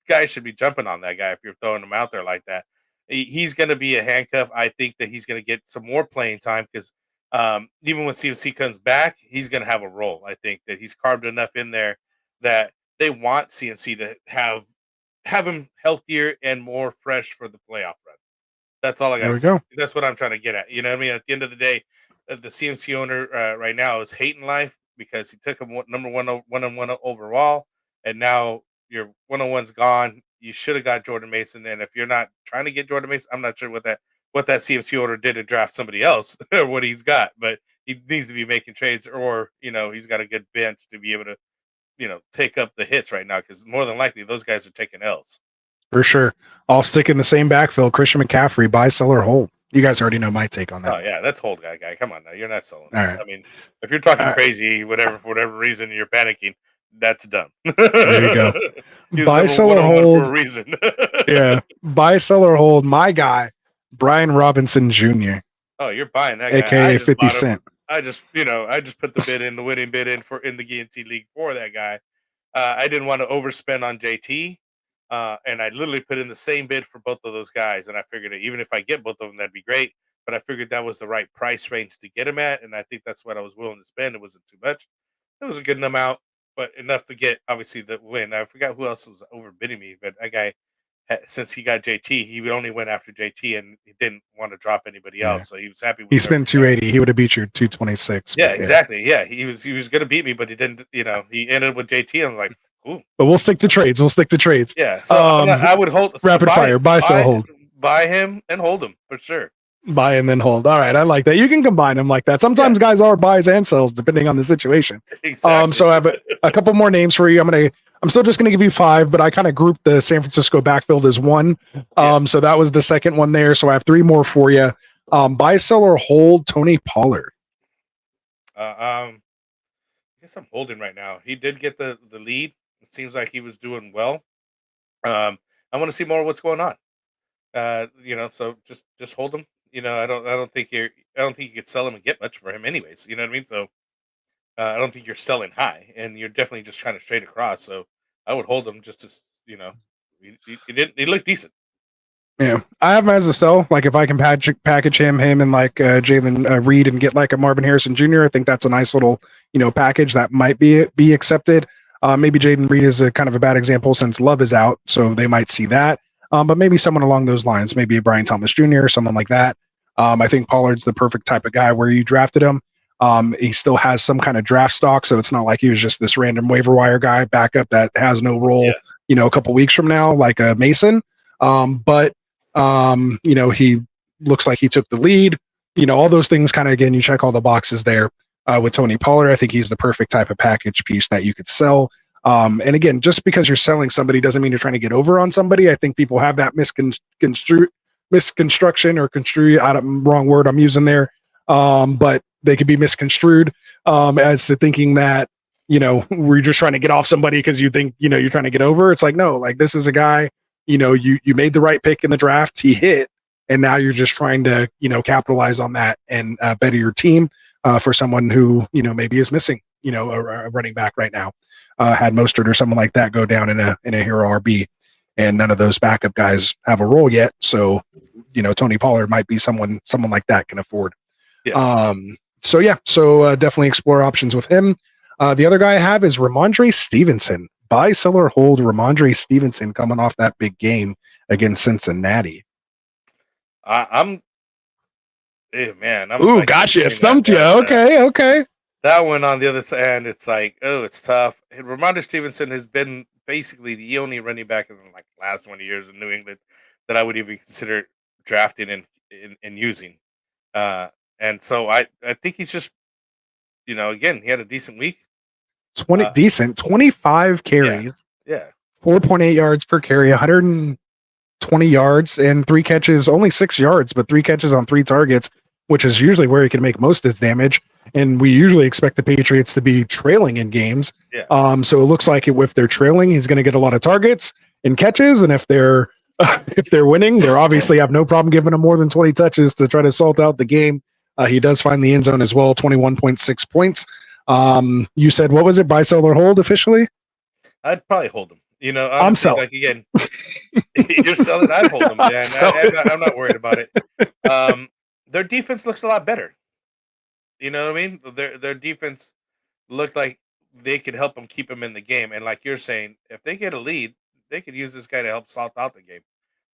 guys should be jumping on that guy if you're throwing him out there like that. He's going to be a handcuff. I think that he's going to get some more playing time because even when CMC comes back, he's going to have a role. I think that he's carved enough in there that they want CMC to have him healthier and more fresh for the playoff run. That's all I got to say. That's what I'm trying to get at. You know what I mean? At the end of the day, the CMC owner right now is hating life because he took him number one overall, and now your 101's gone. You should have got Jordan Mason, and if you're not trying to get Jordan Mason, I'm not sure what that CMC owner did to draft somebody else or what he's got, but he needs to be making trades, or he's got a good bench to be able to take up the hits right now because more than likely those guys are taking L's. For sure. I'll stick in the same backfield. Christian McCaffrey, buy, sell, or hold. You guys already know my take on that. Oh yeah, that's hold guy. Come on now, you're not selling. All right. I mean, if you're talking crazy, for whatever reason you're panicking, that's dumb. There you go. Buy, sell, or hold for a reason. Yeah, buy, sell, or hold. My guy, Brian Robinson Jr. Oh, you're buying that guy, aka 50 Cent. I just put the winning bid in in the GNT league for that guy. I didn't want to overspend on JT, and I literally put in the same bid for both of those guys. And I figured that even if I get both of them, that'd be great. But I figured that was the right price range to get him at, and I think that's what I was willing to spend. It wasn't too much. It was a good amount, but enough to get obviously the win. I forgot who else was overbidding me, but that guy, since he got JT, he only went after JT, and he didn't want to drop anybody else. So he was happy with he spent 280. He would have beat you 226. Yeah, exactly. Yeah, he was going to beat me, but he didn't. He ended with JT. I'm like, Cool. But we'll stick to trades. Yeah. So I would hold. Rapid fire. Buy, sell, hold. Buy him and hold him for sure. Buy and then hold. All right, I like that. You can combine them like that. Sometimes guys are buys and sells depending on the situation. Exactly. So I have a couple more names for you. I'm still just going to give you 5, but I kind of grouped the San Francisco backfield as one. So that was the second one there. So I have 3 more for you. Buy, sell, or hold Tony Pollard. I guess I'm holding right now. He did get the lead. It seems like he was doing well. I want to see more of what's going on. So just hold him. I don't think you could sell him and get much for him anyways. You know what I mean? So I don't think you're selling high, and you're definitely just trying to trade across. So I would hold him just to, he looked decent. Yeah, I have him as a sell. Like if I can package him and like Jalen Reed and get like a Marvin Harrison Jr., I think that's a nice little package that might be accepted. Maybe Jaden Reed is a kind of a bad example since Love is out, so they might see that. But maybe someone along those lines, maybe a Brian Thomas Jr. or someone like that. I think Pollard's the perfect type of guy where you drafted him. He still has some kind of draft stock, so it's not like he was just this random waiver wire guy backup that has no role, a couple weeks from now, like a Mason. But he looks like he took the lead. All those things kind of, again, you check all the boxes there with Tony Pollard. I think he's the perfect type of package piece that you could sell. And again, just because you're selling somebody doesn't mean you're trying to get over on somebody. I think people have that misconstruction or construe. Wrong word I'm using there. But they could be misconstrued as to thinking that, we're just trying to get off somebody because you think, you're trying to get over. It's like, no, like this is a guy, you made the right pick in the draft. He hit. And now you're just trying to, capitalize on that and better your team for someone who, maybe is missing, a running back right now. Had Mostert or someone like that go down in a hero RB, and none of those backup guys have a role yet. So, Tony Pollard might be someone like that can afford. Yeah. So definitely explore options with him. The other guy I have is Ramondre Stevenson. Buy, sell, or hold Ramondre Stevenson coming off that big game against Cincinnati. I'm Ooh, gotcha. Stumped you. Okay. That one on the other side, it's like, it's tough. Ramondre Stevenson has been basically the only running back in the last 20 years in New England that I would even consider drafting and using. And so I think he's just, again, he had a decent week. 25 carries. Yeah. 4.8 yards per carry, 120 yards and 3 catches, only 6 yards, but 3 catches on 3 targets, which is usually where he can make most of his damage. And we usually expect the Patriots to be trailing in games. Yeah. So it looks like if they're trailing, he's going to get a lot of targets and catches. And if they're winning, they obviously have no problem giving him more than 20 touches to try to salt out the game. He does find the end zone as well, 21.6 points. You said, what was it, buy, sell, or hold officially? I'd probably hold him. Honestly, I'm selling. Again, you're selling. I'd hold him. Man. I'm not worried about it. Their defense looks a lot better. You know what I mean? Their defense looked like they could help them keep them in the game. And like you're saying, if they get a lead, they could use this guy to help salt out the game.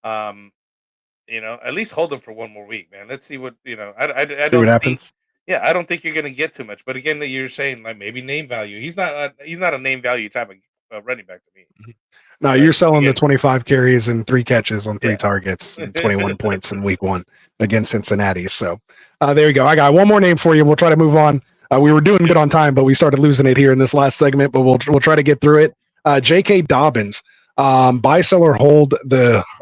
At least hold him for one more week, man. Let's see what I see what happens. I don't think you're going to get too much. But again, you're saying maybe name value. He's not a name value type of running back to me. No, you're selling the 25 carries and 3 catches on 3 targets and 21 points in week 1 against Cincinnati. So there you go. I got one more name for you. We'll try to move on. We were doing good on time, but we started losing it here in this last segment, but we'll try to get through it. J.K. Dobbins, buy, sell, or hold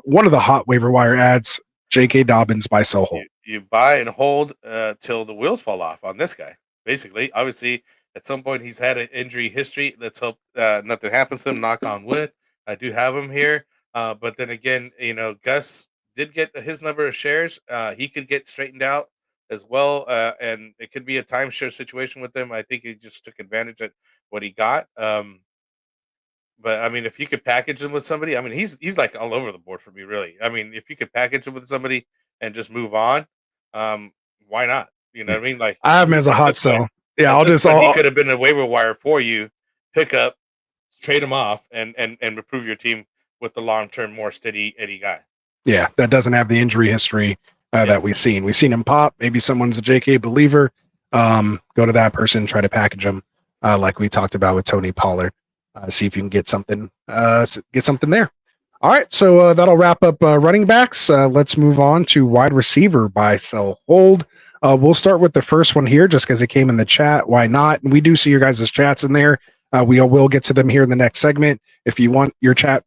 one of the hot waiver wire ads. J.K. Dobbins, buy, sell, hold. You buy and hold till the wheels fall off on this guy. Basically, obviously, at some point he's had an injury history. Let's hope nothing happens to him. Knock on wood. I do have him here, but then again, Gus did get his number of shares. He could get straightened out as well, and it could be a timeshare situation with him. I think he just took advantage of what he got. But I mean, if you could package him with somebody, I mean, he's like all over the board for me, really. I mean, if you could package him with somebody and just move on, why not? You know what I mean? Like I have him as a hot sell. Yeah, he could have been a waiver wire for you. Pick up, trade him off, and improve your team with the long term, more steady Eddie guy. Yeah, that doesn't have the injury history that we've seen. We've seen him pop. Maybe someone's a JK believer. Go to that person, try to package him like we talked about with Tony Pollard. see if you can get something there. All right, so that'll wrap up running backs. Let's move on to wide receiver, buy, sell, hold. We'll start with the first one here just because it came in the chat. Why not? And we do see your guys' chats in there. We will get to them here in the next segment. If you want your chat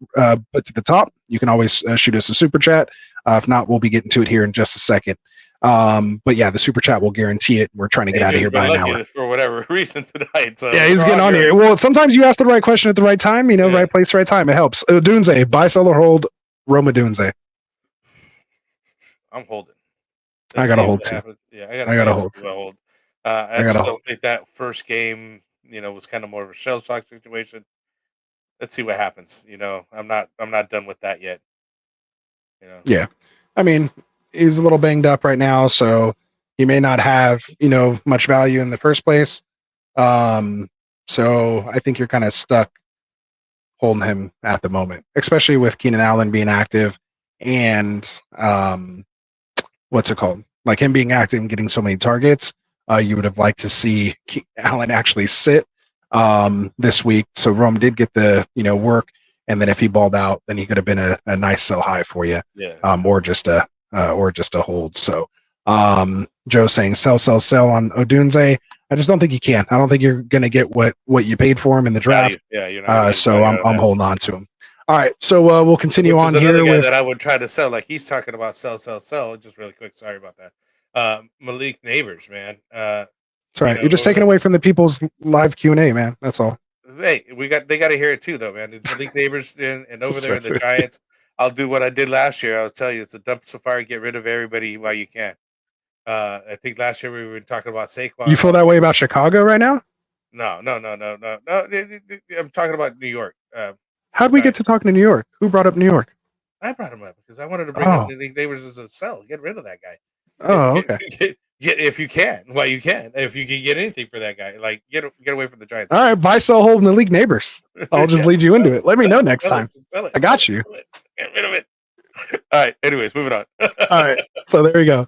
put to the top, you can always shoot us a super chat. If not, we'll be getting to it here in just a second. But yeah, the super chat will guarantee it. We're trying to get out of here by an hour for whatever reason tonight. So yeah, he's getting on here. Well, sometimes you ask the right question at the right time. Right place, right time. It helps. Dunze, buy, sell, or hold. Roma Dunze. I'm holding. I gotta hold too. Yeah, I gotta hold. I still think that first game, was kind of more of a shell shock situation. Let's see what happens. I'm not done with that yet. Yeah, I mean, he's a little banged up right now, so he may not have much value in the first place. So I think you're kind of stuck holding him at the moment, especially with Keenan Allen being active and what's it called? Like him being active and getting so many targets. You would have liked to see Allen actually sit this week. So Rome did get the work, and then if he balled out, then he could have been a nice sell high for you, or just a hold. So Joe's saying sell on Odunze. I just don't think you can. I don't think you're going to get what you paid for him in the draft. You're not so I'm holding on to him. All right, so we'll continue on here with that I would try to sell. Like he's talking about sell. Just really quick. Sorry about that. Malik Neighbors, man. That's right. You're just taking away from the people's live Q&A, man. That's all. Hey, they got to hear it too, though, man. Malik Neighbors and over there in the Giants. I'll do what I did last year. I was telling you, it's a dump so far. Get rid of everybody while you can. I think last year we were talking about Saquon. You feel that way about Chicago right now? No. I'm talking about New York. How'd we get to talking to New York? Who brought up New York? I brought him up because I wanted to bring up Malik Neighbors as a sell. Get rid of that guy. Okay. Get if you can. Well, you can. If you can get anything for that guy, like get away from the Giants. All right, buy, sell, hold Malik Neighbors. I'll just lead you into it. Let me know next time. I got you. Get rid of it. All right. Anyways, moving on. All right. So there we go.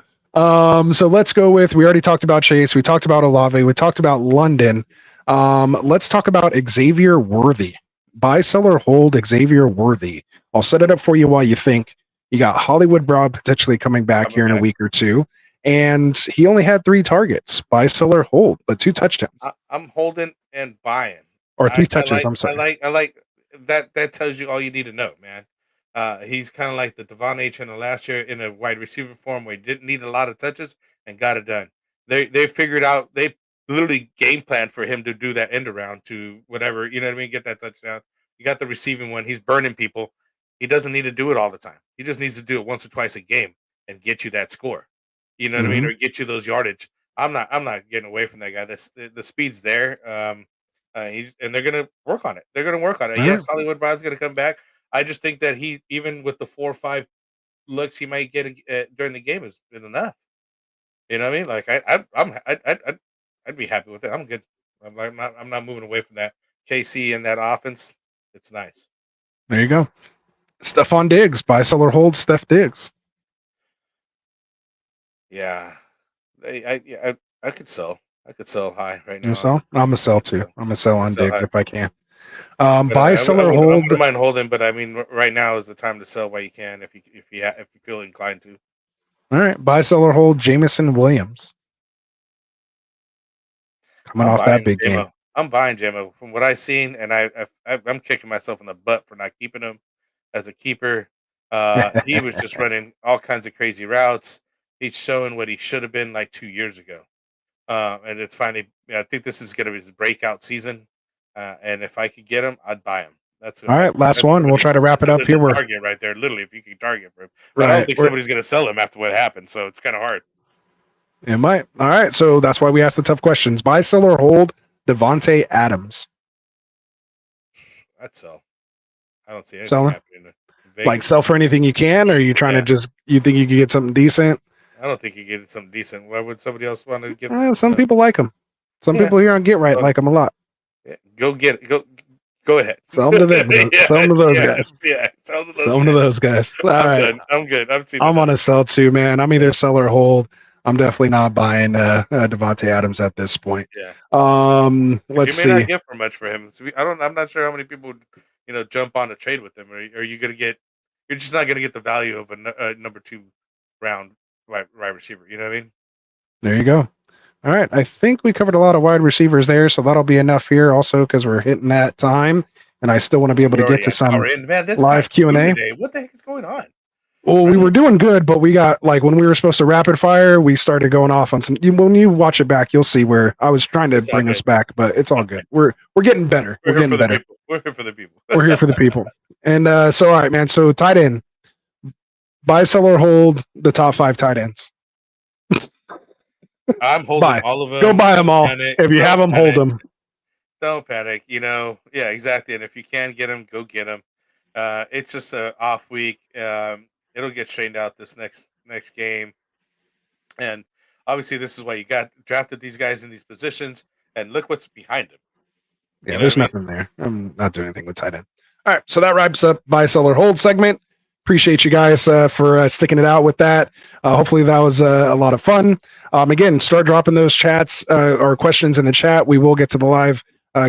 So let's go with. We already talked about Chase. We talked about Olave. We talked about London. Let's talk about Xavier Worthy. Buy, sell, or hold Xavier Worthy. I'll set it up for you while you think. You got Hollywood Broad potentially coming back here in a week or two. And he only had 3 targets. Buy, sell, or hold, but 2 touchdowns. I'm holding and buying. Or 3 touches, I'm sorry. I like that. That tells you all you need to know, man. He's kind of like the Devon H. in the last year in a wide receiver form where he didn't need a lot of touches and got it done. They figured out, they literally game planned for him to do that end around to whatever, you know what I mean? Get that touchdown. You got the receiving one. He's burning people. He doesn't need to do it all the time. He just needs to do it once or twice a game and get you that score. You know what I mean? Or get you those yardage. I'm not getting away from that guy. The speed's there. And they're gonna work on it. Yes, Hollywood Brown's gonna come back. I just think that he, even with the 4 or 5 looks he might get during the game, has been enough. You know what I mean? Like I'd be happy with it. I'm good. I'm not moving away from that. KC and that offense, it's nice. There you go. Stephon Diggs, buy, sell, or hold Steph Diggs. Yeah, I could sell. I could sell high right now. You sell? I'm a sell too. I'm a sell on Diggs if I can. Buy, sell, or hold. I wouldn't mind holding, but I mean, right now is the time to sell while you can, if you feel inclined to. All right, buy, sell, or hold Jameson Williams. Coming off that big game. I'm buying JMO from what I've seen, and I'm kicking myself in the butt for not keeping him as a keeper. He was just running all kinds of crazy routes. He's showing what he should have been like 2 years ago. And it's finally, I think this is going to be his breakout season. And if I could get him, I'd buy him. That's all right. Last one. We'll try to wrap it up here. We're target right there, literally. If you can target for him, but I don't think somebody's going to sell him after what happened. So it's kind of hard. It might. All right. So that's why we ask the tough questions. Buy, sell, or hold Devontae Adams. I'd sell. I don't see anything selling. Happening. Like sell for anything you can, or are you trying to you think you can get something decent? I don't think you get something decent. Why would somebody else want to give? Some people like them. Some people here on Get Right like them a lot. Yeah. Go ahead. Sell them to them. Sell them to those guys. Yeah, sell them to those guys. All right. I'm good. I'm on a sell too, man. I'm either sell or hold. I'm definitely not buying Devontae Adams at this point. Yeah. Let's you may see. not get for much for him. So I'm not sure how many people would jump on a trade with him. Or are you going to get? You're just not going to get the value of a number 2 round wide receiver. You know what I mean? There you go. All right, I think we covered a lot of wide receivers there, so that'll be enough here. Also, because we're hitting that time, and I still want to be able to get to some live Q&A. Today. What the heck is going on? Well, we were doing good, but we got when we were supposed to rapid fire, we started going off on some. When you watch it back, you'll see where I was trying to bring us back, but it's all good. We're getting better. We're getting better. We're here for the people. We're here for the people. And so, all right, man. So tight end, buy, sell, or hold the top 5 tight ends. I'm holding all of them. Go buy them all. If you have them, hold them. Don't panic. Yeah, exactly. And if you can get them, go get them. It's just an off week. It'll get straightened out this next game. And obviously, this is why you got drafted these guys in these positions. And look what's behind them. Yeah, there's nothing there. I'm not doing anything with tight end. All right, so that wraps up buy, sell, or hold segment. Appreciate you guys for sticking it out with that. Hopefully that was a lot of fun. Again, start dropping those chats or questions in the chat. We will get to the live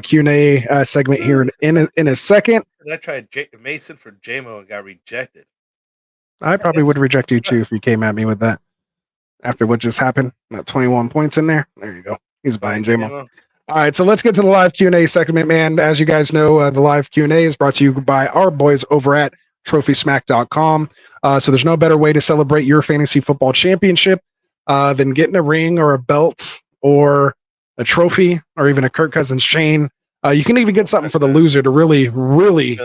Q&A segment here in a second. I tried Mason for JMO and got rejected. I probably would reject you too if you came at me with that. After what just happened, that 21 points in there. There you go. He's buying JMO. All right, so let's get to the live Q&A segment, man. As you guys know, the live Q&A is brought to you by our boys over at TrophySmack.com. So there's no better way to celebrate your fantasy football championship than getting a ring or a belt or a trophy or even a Kirk Cousins chain. You can even get something for the loser to really, really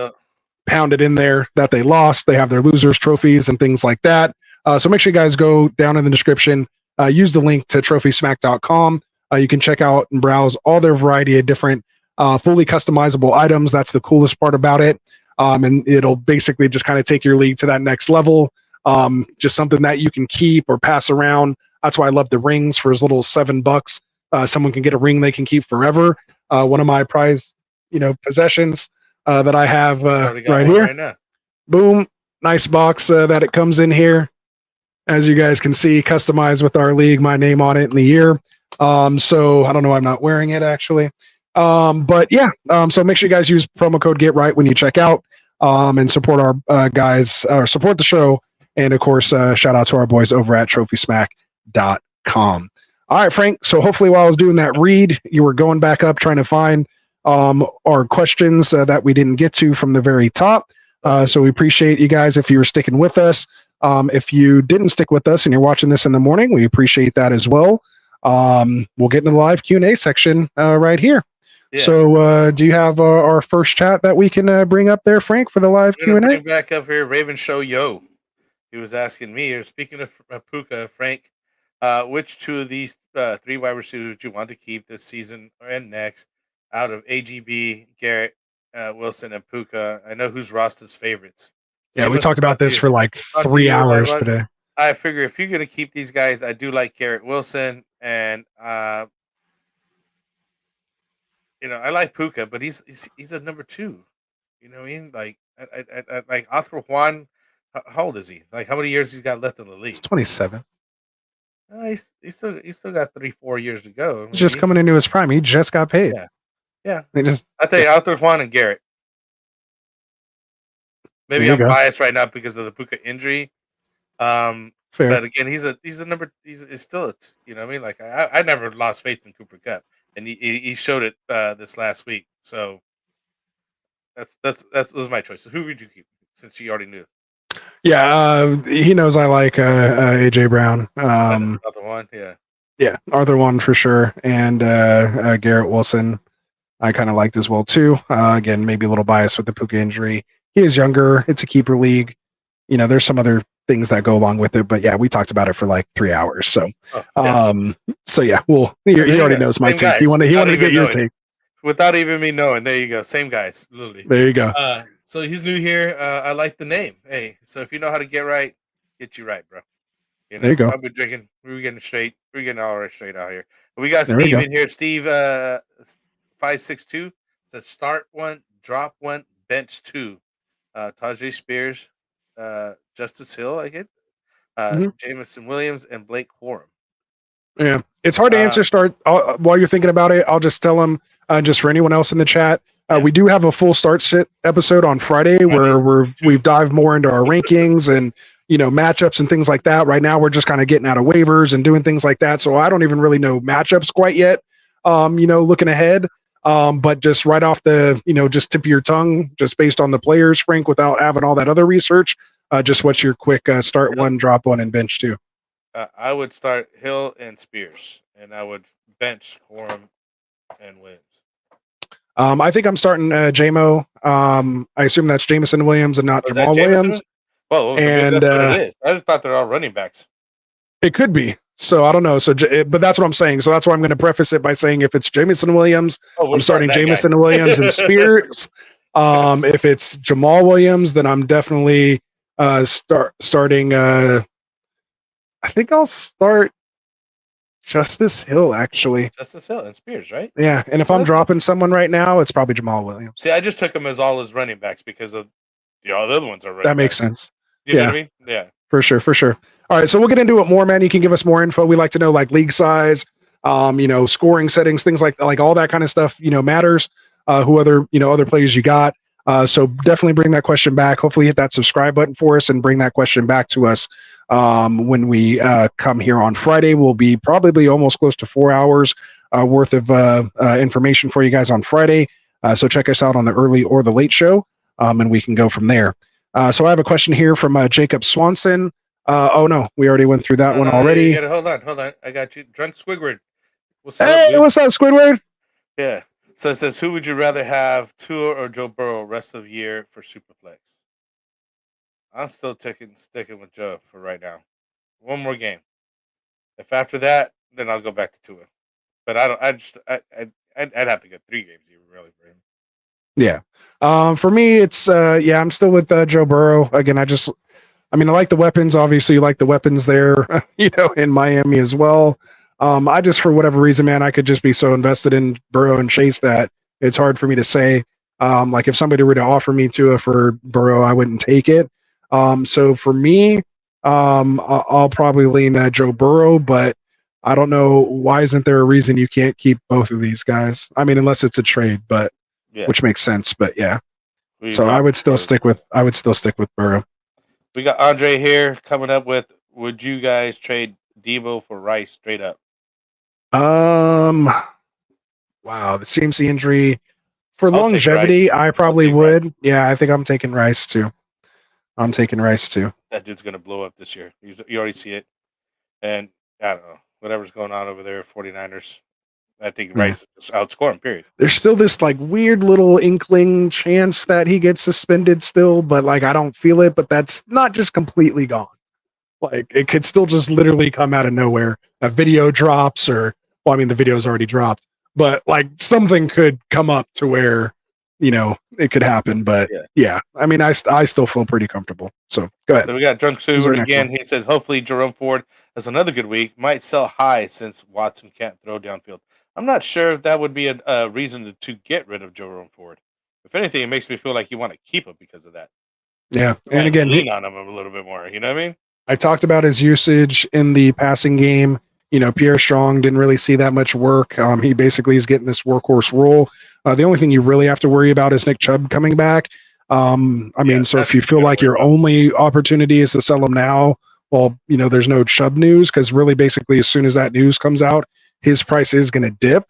pound it in there that they lost. They have their losers trophies and things like that. So make sure you guys go down in the description. Use the link to TrophySmack.com. You can check out and browse all their variety of different fully customizable items. That's the coolest part about it. And it'll basically just kind of take your league to that next level. Just something that you can keep or pass around. That's why I love the rings for as little as $7. Someone can get a ring they can keep forever. One of my prized, possessions that I have right here. Right now. Boom. Nice box that it comes in here. As you guys can see, customized with our league, my name on it in the year. So I don't know, I'm not wearing it actually. But yeah, so make sure you guys use promo code GETRIGHT when you check out, and support our guys, or support the show. And of course, shout out to our boys over at TrophySmack.com. All right, Frank. So hopefully while I was doing that read, you were going back up trying to find our questions that we didn't get to from the very top. So we appreciate you guys if you were sticking with us. If you didn't stick with us and you're watching this in the morning, we appreciate that as well. We'll get into the live Q&A section right here. Yeah. So do you have our first chat that we can bring up there, Frank, for the live Q&A? Bring back up here, Raven Show Yo. He was asking me, speaking of Puka, Frank, which two of these 3 wide receivers do you want to keep this season and next out of AGB, Garrett, Wilson, and Puka? I know who's Rasta's favorites. Yeah, we talked about this for like 3 hours today. I figure if you're going to keep these guys, I do like Garrett Wilson, and I like Puka, but he's a number 2. You know what I mean? Like I like Arthur Juan. How old is he? Like how many years he's got left in the league? He's 27. He's still got 3-4 years to go. He's just coming into his prime. He just got paid. Yeah. I say Arthur Juan and Garrett. Maybe I'm biased right now because of the Puka injury. Fair. But again, he's still you know what I mean? Like I never lost faith in Cooper Kupp, and he showed it this last week. So that was my choice. So who would you keep since you already knew? Yeah, he knows I like AJ Brown. Arthur Juan, yeah, Arthur Juan for sure, and Garrett Wilson I kind of liked as well too. Again, maybe a little biased with the Puka injury. He is younger. It's a keeper league. There's some other things that go along with it, but yeah, we talked about it for like 3 hours. So, so yeah, well, he already knows my take. He wanted to get your take without even me knowing. There you go, same guys, literally. There you go. So he's new here. I like the name. Hey, so if you know how to get you right, bro. There you go. I've been drinking. We're getting all right straight out here. We got Steve in here. Steve 562 says start 1, drop 1, bench 2. Tajay Spears, Justice Hill, I get. Jamison Williams and Blake Corum. Yeah, it's hard to answer. While you're thinking about it, I'll just tell them. Just for anyone else in the chat, we do have a full start sit episode on Friday where we've dived more into our rankings and matchups and things like that. Right now, we're just kind of getting out of waivers and doing things like that. So I don't even really know matchups quite yet. Looking ahead, but just right off the just tip of your tongue, just based on the players, Frank, without having all that other research. Just what's your quick start one, drop one, and bench two? I would start Hill and Spears, and I would bench Corum and Williams. I think I'm starting JMO. I assume that's Jameson Williams and not Jamal Williams. Well, and that's what it is. I just thought they're all running backs. It could be. So I don't know. So, but that's what I'm saying. So that's why I'm going to preface it by saying if it's Jameson Williams, I'm starting Jameson Williams and Spears. If it's Jamal Williams, then I'm definitely starting. I think I'll start Justice Hill, actually. Justice Hill and Spears, right? Yeah, and if I'm dropping someone right now, it's probably Jamal Williams. See, I just took him as all his running backs because of the other ones are running That makes sense. You know what I mean? Yeah. For sure. All right, so we'll get into it more, man. You can give us more info. We like to know like league size, scoring settings, things like all that kind of stuff, matters. Who other players you got. So definitely bring that question back. Hopefully hit that subscribe button for us and bring that question back to us. When we come here on Friday, we'll be probably almost close to 4 hours worth of information for you guys on Friday. So check us out on the early or the late show, and we can go from there. So I have a question here from Jacob Swanson. Oh no, we already went through that one already. You gotta, hold on. I got you. Drunk Squidward. What's up, Squidward? Yeah. So it says, who would you rather have, Tua or Joe Burrow rest of the year for Superflex? I'm still sticking with Joe for right now. One more game. If after that, then I'll go back to Tua. But I'd have to get 3 games even really for him. Yeah. For me, it's I'm still with Joe Burrow. Again, I like the weapons. Obviously, you like the weapons there, in Miami as well. I just, for whatever reason, man, I could just be so invested in Burrow and Chase that it's hard for me to say. Like if somebody were to offer me Tua for Burrow, I wouldn't take it. So for me, I'll probably lean Joe Burrow, but I don't know, why isn't there a reason you can't keep both of these guys? I mean, unless it's a trade, but which makes sense. But yeah, so I would still stick with Burrow. We got Andre here coming up with, would you guys trade Debo for Rice straight up? Wow, the CMC injury for longevity, I probably would. Rice. Yeah, I think I'm taking Rice too. That dude's gonna blow up this year. You already see it, and I don't know whatever's going on over there, 49ers. I think Rice is outscore him, period. There's still this like weird little inkling chance that he gets suspended still, but like I don't feel it. But that's not just completely gone. Like it could still just literally come out of nowhere. A video drops, or the video's already dropped, but like something could come up to where it could happen. But yeah, I still feel pretty comfortable. So go ahead. So we got Drunk Seward again. He says hopefully Jerome Ford has another good week. Might sell high since Watson can't throw downfield. I'm not sure if that would be a reason to get rid of Jerome Ford. If anything, it makes me feel like you want to keep him because of that. Yeah, and again, lean on him a little bit more. You know what I mean? I talked about his usage in the passing game. Pierre Strong didn't really see that much work. He basically is getting this workhorse role. The only thing you really have to worry about is Nick Chubb coming back. So if you feel like your only opportunity is to sell him now, well, there's no Chubb news, because really basically as soon as that news comes out, his price is going to dip.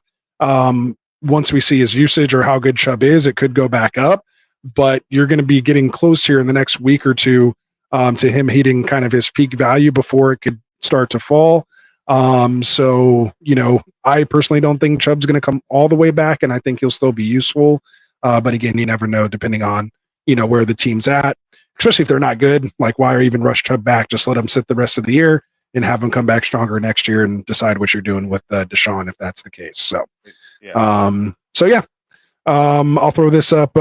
Once we see his usage or how good Chubb is, it could go back up. But you're going to be getting close here in the next week or two to him hitting kind of his peak value before it could start to fall. I personally don't think Chubb's going to come all the way back, and I think he'll still be useful. But again, you never know depending on, where the team's at, especially if they're not good. Like, why even rush Chubb back? Just let him sit the rest of the year and have him come back stronger next year and decide what you're doing with Deshaun if that's the case. So, I'll throw this up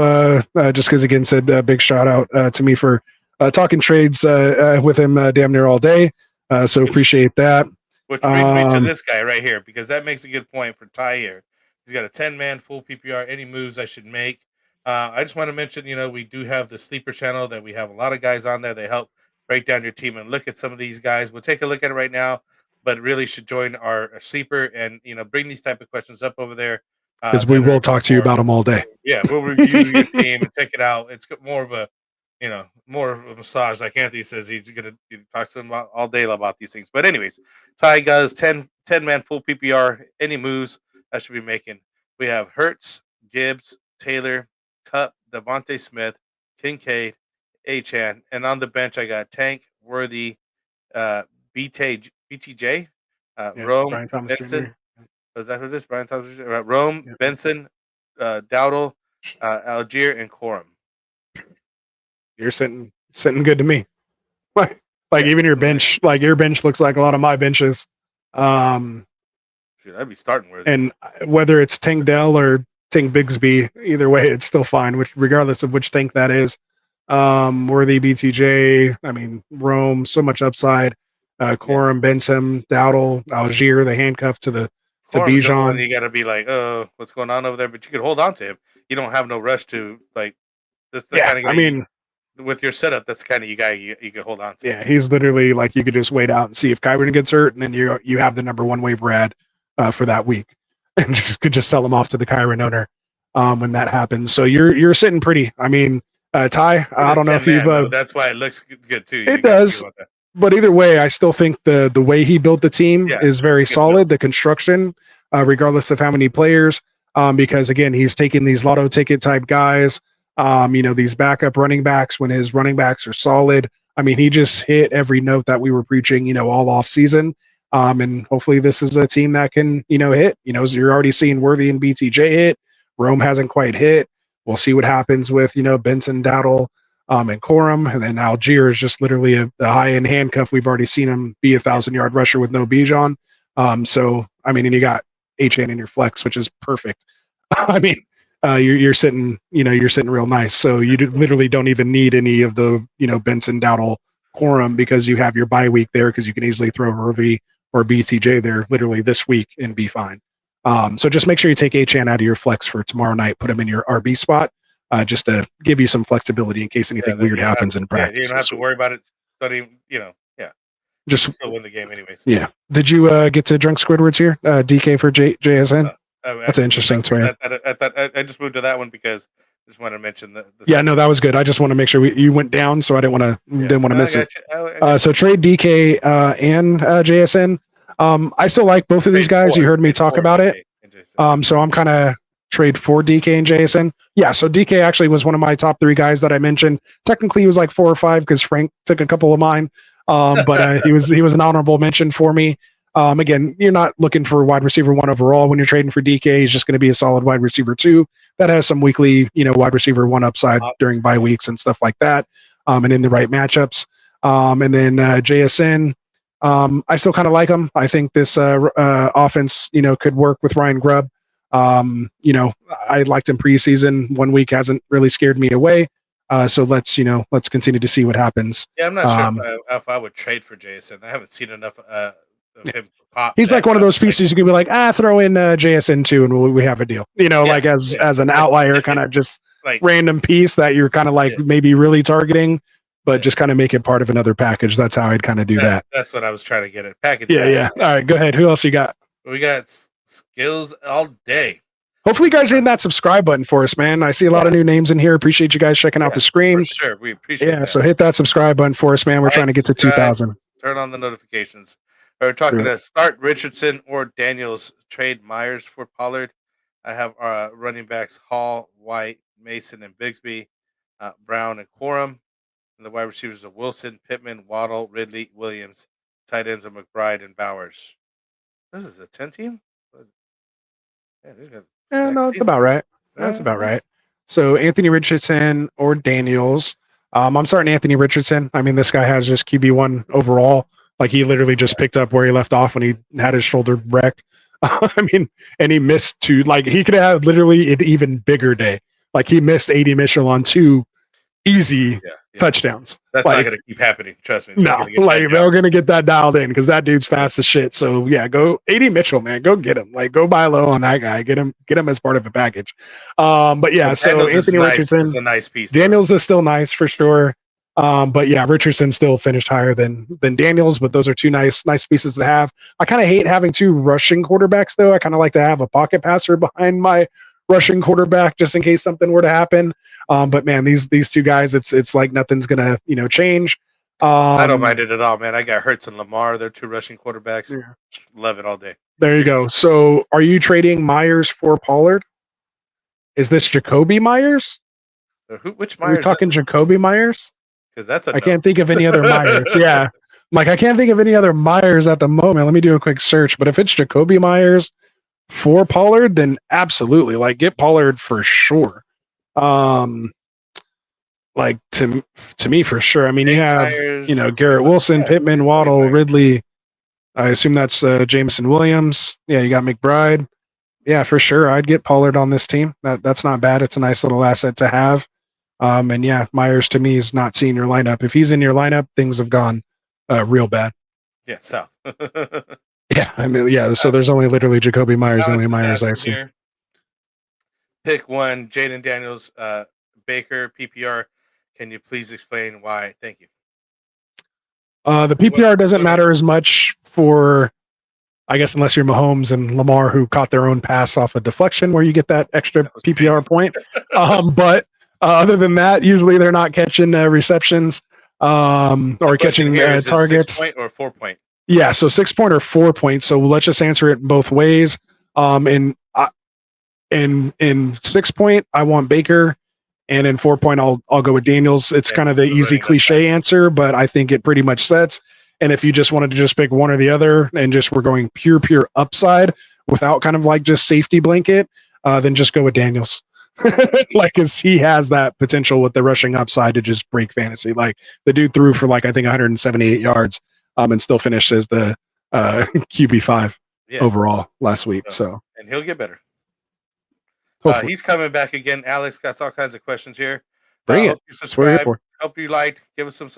just because, again, said big shout out to me for talking trades with him damn near all day. So appreciate that. Which brings me to this guy right here, because that makes a good point for Ty here. He's got a 10-man full PPR. Any moves I should make? I just want to mention, we do have the sleeper channel that we have a lot of guys on there. They help break down your team and look at some of these guys. We'll take a look at it right now. but really should join our sleeper and bring these type of questions up over there. Because we will talk to you about them all day. Yeah, we'll review your team and check it out. It's more of a more of a massage, like Anthony says. He's gonna talk to them all day about these things. But anyways, Ty guys, 10-man full PPR. Any moves I should be making? We have Hurts, Gibbs, Taylor, Cup, Devontae Smith, Kincaid, Achan, and on the bench I got Tank, Worthy, BTJ, Rome, Brian Thomas Benson. Jr. Was that who this? Brian Thomas Jr. Rome, Benson, Dowdle, Algier, and Corum. You're sitting good to me. Like even your bench, like your bench looks like a lot of my benches. Should I be starting with? And whether it's Tank Dell or Tank Bigsby, either way, it's still fine, which regardless of which tank that is. Worthy, BTJ, I mean Rome, so much upside. Corum, Benson, Dowdle, Algier, the handcuff to Bijan. You got to be like, oh, what's going on over there? But you could hold on to him. You don't have no rush to like. This the kind of guy. I mean, with your setup, that's the kind of guy you could hold on to. Yeah, he's literally like you could just wait out and see if Kyron gets hurt, and then you have the number one waiver ad for that week, and could just sell him off to the Kyron owner when that happens. So you're sitting pretty. I mean, Ty, I don't know if you've. That's why it looks good too. It does. But either way, I still think the way he built the team is very solid. The construction, regardless of how many players, because again, he's taking these lotto ticket type guys, these backup running backs when his running backs are solid. I mean, he just hit every note that we were preaching, all off season. And hopefully this is a team that can, hit. You're already seeing Worthy and BTJ hit. Rome hasn't quite hit. We'll see what happens with, Benson, Dowdle, and Corum, and then Algier is just literally a high-end handcuff. We've already seen him be 1,000-yard rusher with no Bijan. So I mean, and you got HN in your flex, which is perfect. I mean, you're sitting, you're sitting real nice. So you literally don't even need any of the, Benson, Dowdle, Corum because you have your bye week there because you can easily throw Worthy or BTJ there literally this week and be fine. So just make sure you take HN out of your flex for tomorrow night. Put him in your RB spot. Just to give you some flexibility in case anything weird happens in practice. You don't have to worry about it. Don't even, just still win the game anyways. Yeah. Did you get to Drunk Squidwards here? DK for JSN? That's an interesting twin. I just moved to that one because I just wanted to mention the yeah, no, that was good. I just want to make sure you went down, so I didn't want to miss it. So trade DK and JSN. I still like both of these guys. You heard me talk about it. So I'm kind of trade for DK and JSN. Yeah, so DK actually was one of my top 3 guys that I mentioned. Technically, he was like 4 or 5 because Frank took a couple of mine. But he was an honorable mention for me. Again, you're not looking for wide receiver 1 overall when you're trading for DK. He's just going to be a solid wide receiver 2 that has some weekly, wide receiver 1 upside during bye weeks and stuff like that, and in the right matchups. And then JSN, I still kind of like him. I think this offense, could work with Ryan Grubb. I liked him preseason. 1 week hasn't really scared me away. So let's continue to see what happens. Yeah, I'm not sure if I would trade for JSN. I haven't seen enough of him pop. He's like one of those pieces you can be like, throw in JSN too, and we have a deal. As an outlier, kind of just like random piece that you're kind of like maybe really targeting, but just kind of make it part of another package. That's how I'd kind of do that. That's what I was trying to get at. Package. Yeah. All right, go ahead. Who else you got? We got skills all day. Hopefully you guys hit that subscribe button for us, man. I see a lot of new names in here. Appreciate you guys checking out the screen. For sure. We appreciate that. So hit that subscribe button for us, man. We're trying to get to 2,000. Turn on the notifications. We're talking to start Richardson or Daniels, trade Myers for Pollard. I have running backs Hall, White, Mason, and Bigsby, Brown, and Corum. And the wide receivers are Wilson, Pittman, Waddle, Ridley, Williams. Tight ends are McBride and Bowers. This is a 10 team? Yeah, no, it's about right. That's about right. So Anthony Richardson or Daniels. I'm starting Anthony Richardson. I mean, this guy has just QB1 overall. Like he literally just picked up where he left off when he had his shoulder wrecked. I mean, and he missed 2. Like he could have literally an even bigger day. Like he missed 80 Mitchell on 2 easy touchdowns. That's not going to keep happening. Trust me. No, they're going to get that dialed in because that dude's fast as shit. So yeah, go 80 Mitchell, man. Go get him. Like go buy low on that guy. Get him as part of a package. But yeah, so Anthony Richardson is a nice piece. Daniels is still nice for sure. But yeah, Richardson still finished higher than Daniels, but those are two nice pieces to have. I kind of hate having two rushing quarterbacks though. I kind of like to have a pocket passer behind my rushing quarterback just in case something were to happen. But man, these two guys, it's like nothing's gonna change. I don't mind it at all, man. I got Hurts and Lamar. They're two rushing quarterbacks. Yeah. Love it all day. There you go. So are you trading Myers for Pollard? Is this Jacoby Myers? Which Myers? Are we talking Jacoby Myers? Because that's I can't think of any other Myers. Yeah. Like I can't think of any other Myers at the moment. Let me do a quick search. But if it's Jacoby Myers for Pollard, then absolutely. Like get Pollard for sure. Like to me for sure. I mean, you have Garrett Wilson, Pittman, Waddle, Ridley. I assume that's Jameson Williams. Yeah, you got McBride. Yeah, for sure. I'd get Pollard on this team. That's not bad. It's a nice little asset to have. And yeah, Myers to me is not seeing your lineup. If he's in your lineup, things have gone real bad. Yeah, so. Yeah, I mean, yeah. So there's only literally Jacoby Myers, only Myers I see. Here. Pick one, Jaden Daniels, Baker, PPR. Can you please explain why? Thank you. The PPR doesn't matter as much for, I guess, unless you're Mahomes and Lamar, who caught their own pass off a deflection where you get that extra PPR point. But other than that, usually they're not catching receptions or catching targets. 6 point or 4 point? Yeah, so 6 point or 4 point. So let's just answer it both ways. In 6 point, I want Baker. And in 4 point, I'll go with Daniels. It's kind of the easy cliche answer, but I think it pretty much sets. And if you just wanted to just pick one or the other and just we're going pure upside without kind of like just safety blanket, then just go with Daniels. Like, cause he has that potential with the rushing upside to just break fantasy. Like the dude threw for like, I think 178 yards and still finished as the QB5 overall last week. So, and he'll get better. He's coming back again. Alex got all kinds of questions here. Bring it. Hope you subscribe. Hope you liked. Give us some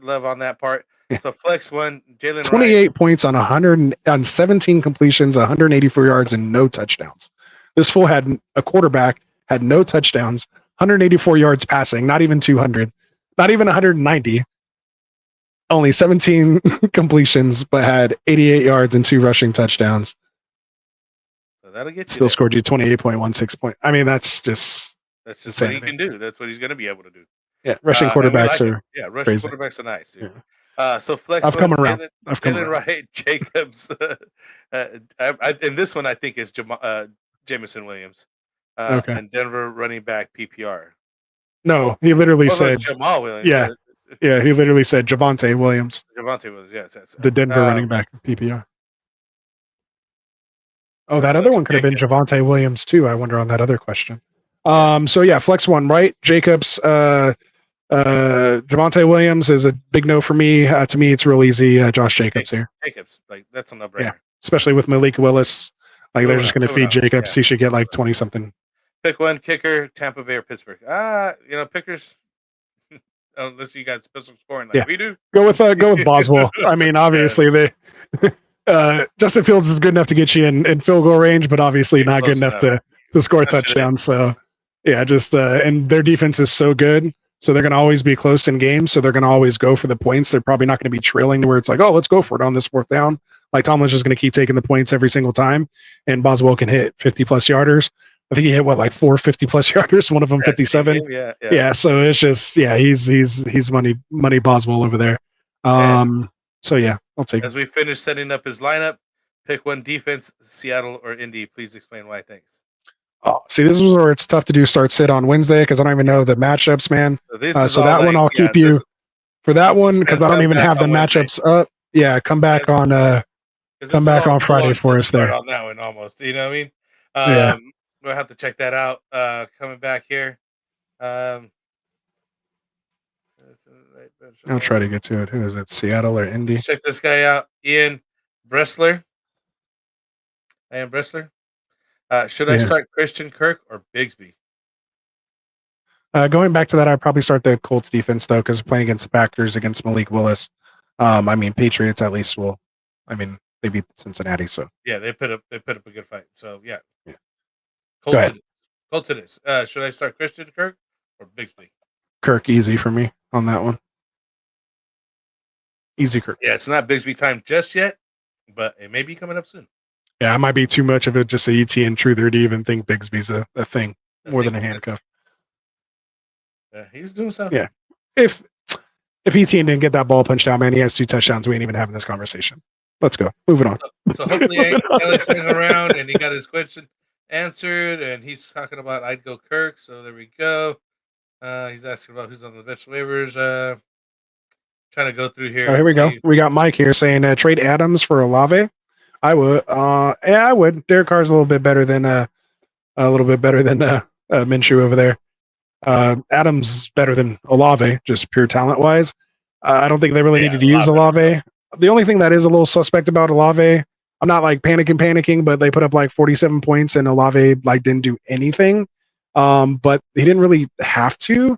love on that part. Yeah. So flex one, Jalen 28 Ryan. Points on 17 completions, 184 yards, and no touchdowns. This fool had a quarterback, had no touchdowns, 184 yards passing, not even 200, not even 190. Only 17 completions, but had 88 yards and 2 rushing touchdowns. That'll get you still scored you 28.16 points. I mean, that's just what he can do. That's what he's going to be able to do. Yeah, rushing quarterbacks are rushing quarterbacks are nice. Dude. Yeah. So flex. I've come around. Jalen Wright, Jacobs, and this one I think is Jameson Williams. Okay. And Denver running back PPR. No, he literally said Jamal Williams. Yeah, he literally said Javonte Williams. Javonte Williams, yes. The Denver running back PPR. Oh, that other one could have been Javonte Williams too. I wonder on that other question. So yeah, flex one, right? Jacobs, Javonte Williams is a big no for me. To me, it's real easy. Josh Jacobs here. Jacobs, like that's a no-brainer. Yeah, especially with Malik Willis. Like they're just going to feed Jacobs. He should get like 20 something. Pick one kicker, Tampa Bay or Pittsburgh. Pickers. Unless you got special scoring like we do. Go with Boswell. I mean, obviously they. Justin Fields is good enough to get you in field goal range, but obviously not good enough to score touchdowns. So yeah, just and their defense is so good. So they're going to always be close in games. So they're going to always go for the points. They're probably not going to be trailing to where it's like, oh, let's go for it on this 4th down. Like Tomlin's just going to keep taking the points every single time. And Boswell can hit 50 plus yarders. I think he hit like 4 50 plus yarders, one of them 57. Yeah. So it's just, he's money Boswell over there. So yeah, I'll take it. As we finish setting up his lineup, pick one defense, Seattle or Indy. Please explain why. Thanks. Oh, see, this is where it's tough to do start sit on Wednesday because I don't even know the matchups, man. So that one I'll keep you for that one because I don't even have the matchups up. Yeah, come back on Friday for us there. On that one, almost. You know what I mean? We'll have to check that out. Coming back here. I'll try to get to it. Who is it? Seattle or Indy? Check this guy out, Ian Bressler. Should I start Christian Kirk or Bigsby? Going back to that, I'd probably start the Colts defense though, because playing against the Packers against Malik Willis. I mean, Patriots at least will. I mean, they beat Cincinnati, so yeah, they put up a good fight. So yeah. Colts it is. Should I start Christian Kirk or Bigsby? Kirk easy for me on that one. Easy Kirk. Yeah, it's not Bigsby time just yet, but it may be coming up soon. Yeah, it might be too much of it just a ETN truther to even think Bigsby's a thing more than a handcuff. He's doing something. Yeah. If ETN didn't get that ball punched out, man, he has 2 touchdowns. We ain't even having this conversation. Let's go. Moving on. So hopefully Alex hung around and he got his question answered, and he's talking about I'd go Kirk. So there we go. He's asking about who's on the bench waivers. Trying to go through here. Oh, here we go. We got Mike here saying trade Adams for Olave. I would. Yeah, I would. Derek Carr's a little bit better than Minshew over there. Adams better than Olave, just pure talent wise. I don't think they really needed to use Olave. The only thing that is a little suspect about Olave, I'm not like panicking, but they put up like 47 points and Olave like didn't do anything. But he didn't really have to.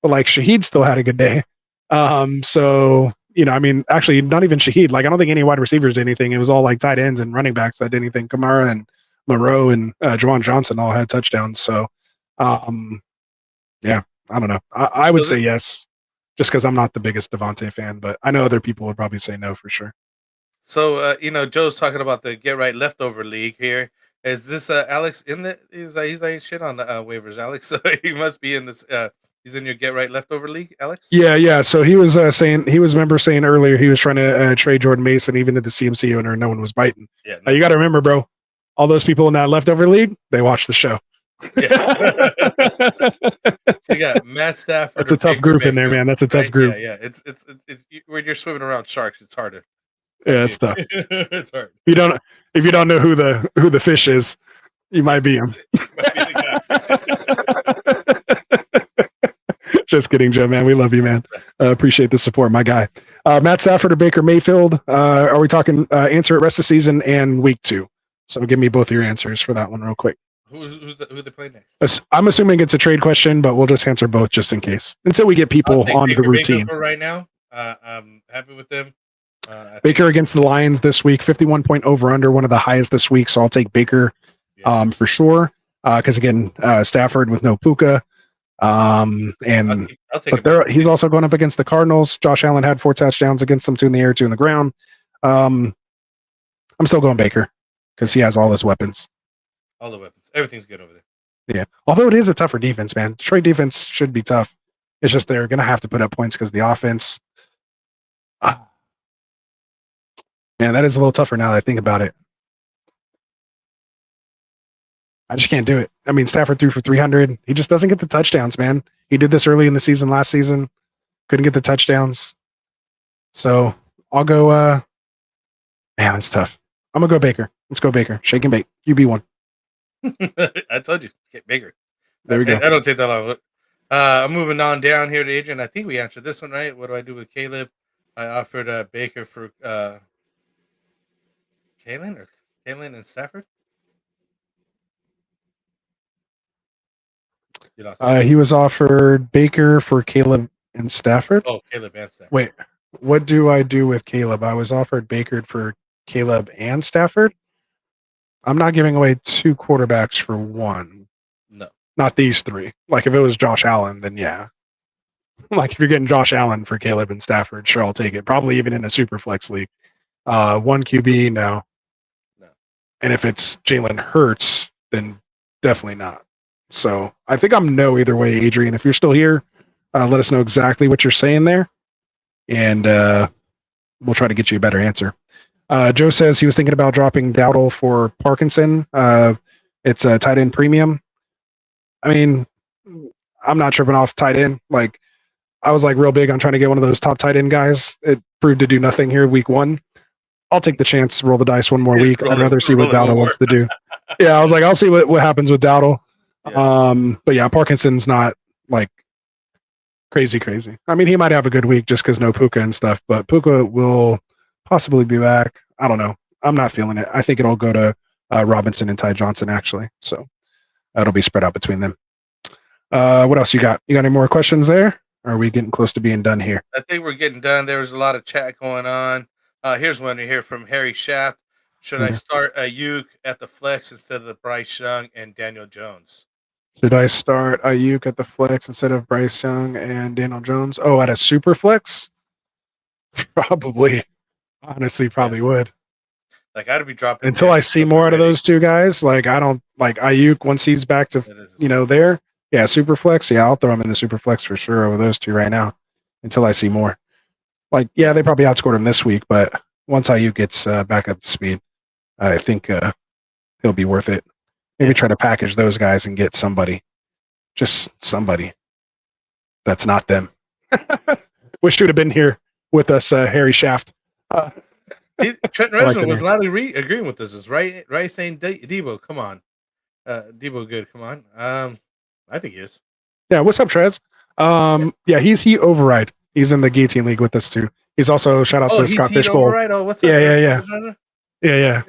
But like Shaheed still had a good day. So I mean, actually, not even Shaheed. Like I don't think any wide receivers did anything. It was all like tight ends and running backs that did anything. Kamara and Moreau and Juwan Johnson all had touchdowns. So, yeah, I don't know. I would say yes, just because I'm not the biggest Devontae fan, but I know other people would probably say no for sure. So, Joe's talking about the Get Right Leftover League here. Is this Alex in the? He's like shit on the waivers, Alex. So he must be in this. He's in your Get Right Leftover League, Alex. Yeah. So he was saying earlier he was trying to trade Jordan Mason even to the CMC owner. No one was biting. Yeah. You got to remember, bro. All those people in that leftover league, they watch the show. Yeah. So you got Matt Stafford. That's a tough group in there, man. That's a tough group. Yeah. It's when you're swimming around sharks, it's harder. Yeah, it's tough. It's hard. If you don't know who the fish is, you might be him. Just kidding, Joe, man. We love you, man. Appreciate the support, my guy. Matt Stafford or Baker Mayfield? Are we talking answer at rest of season and week 2? So give me both of your answers for that one real quick. Who they play next? I'm assuming it's a trade question, but we'll just answer both just in case until we get people onto the routine. For right now, I'm happy with them. Baker against the Lions this week, 51-point over/under, one of the highest this week. So I'll take Baker for sure. Because again, Stafford with no Puka. He's also going up against the Cardinals. Josh Allen had 4 touchdowns against them, 2 in the air, 2 in the ground. I'm still going Baker because he has all his weapons. All the weapons. Everything's good over there. Yeah. Although it is a tougher defense, man. Detroit defense should be tough. It's just they're going to have to put up points because the offense. Man, that is a little tougher now that I think about it. I just can't do it. I mean, Stafford threw for 300. He just doesn't get the touchdowns, man. He did this early in the season last season. Couldn't get the touchdowns. So I'll go. Man, it's tough. I'm going to go Baker. Let's go Baker. Shake and bake. QB1. I told you. Get Baker. There we go. I don't take that long. I'm moving on down here to Adrian. I think we answered this one, right? What do I do with Caleb? I offered Baker for Kalen and Stafford. He was offered Baker for Caleb and Stafford. Oh, Caleb and Stafford. Wait, what do I do with Caleb? I was offered Baker for Caleb and Stafford. I'm not giving away 2 quarterbacks for 1. No. Not these 3. Like if it was Josh Allen, then yeah. Like if you're getting Josh Allen for Caleb and Stafford, sure, I'll take it. Probably even in a super flex league. 1 QB, no. And if it's Jalen Hurts, then definitely not. So I think I'm no either way, Adrian. If you're still here, let us know exactly what you're saying there. And we'll try to get you a better answer. Joe says he was thinking about dropping Dowdle for Parkinson. It's a tight end premium. I mean, I'm not tripping off tight end. Like, I was like real big on trying to get one of those top tight end guys. It proved to do nothing here week 1. I'll take the chance, roll the dice one more week. I'd rather see what Dowdle wants to do. Yeah, I was like, I'll see what happens with Dowdle. Yeah. But yeah, Parkinson's not like crazy. I mean, he might have a good week just because no Puka and stuff, but Puka will possibly be back. I don't know. I'm not feeling it. I think it'll go to Robinson and Ty Johnson, actually. So it'll be spread out between them. What else you got? You got any more questions there? Or are we getting close to being done here? I think we're getting done. There was a lot of chat going on. Here's one here from Harry Shaft. Should I start Ayuk at the flex instead of the Bryce Young and Daniel Jones? Should I start Ayuk at the flex instead of Bryce Young and Daniel Jones? Oh, at a super flex? Probably. Honestly, probably would. Like I'd be dropping Until I see more out of those two guys. Like I don't like Ayuk once he's back to there. Yeah, super flex. Yeah, I'll throw him in the super flex for sure over those two right now. Until I see more. Like yeah, they probably outscored him this week, but once Ayuk gets back up to speed, I think he'll be worth it. Maybe try to package those guys and get somebody, just somebody that's not them. Wish you would have been here with us, Harry Shaft. Trent Reznor was loudly agreeing with this. Is right saying Debo, come on, Debo, good, come on. I think he is. Yeah, what's up, Trez? Yeah, he override. He's in the guillotine league with us too. He's also shout out to Scott Fishbowl. Override? Oh, what's up? Yeah.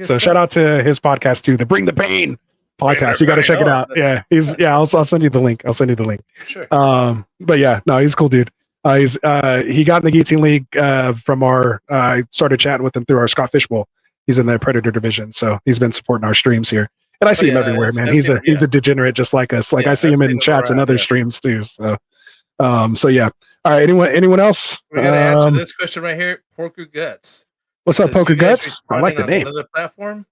So shout out to his podcast too, the Bring the Pain podcast. You got to check it out. Yeah, I'll send you the link. Sure. But yeah, no, he's a cool dude. He got in the guillotine league from our. I started chatting with him through our Scott Fishbowl. He's in the Predator division, so he's been supporting our streams here. And I see him everywhere, man. He's a degenerate just like us. Like I see him in chats and other streams too. So, so yeah. All right. Anyone else? We're gonna answer this question right here. Poker Guts. What's up, Poker Guts? I like the name. Another platform.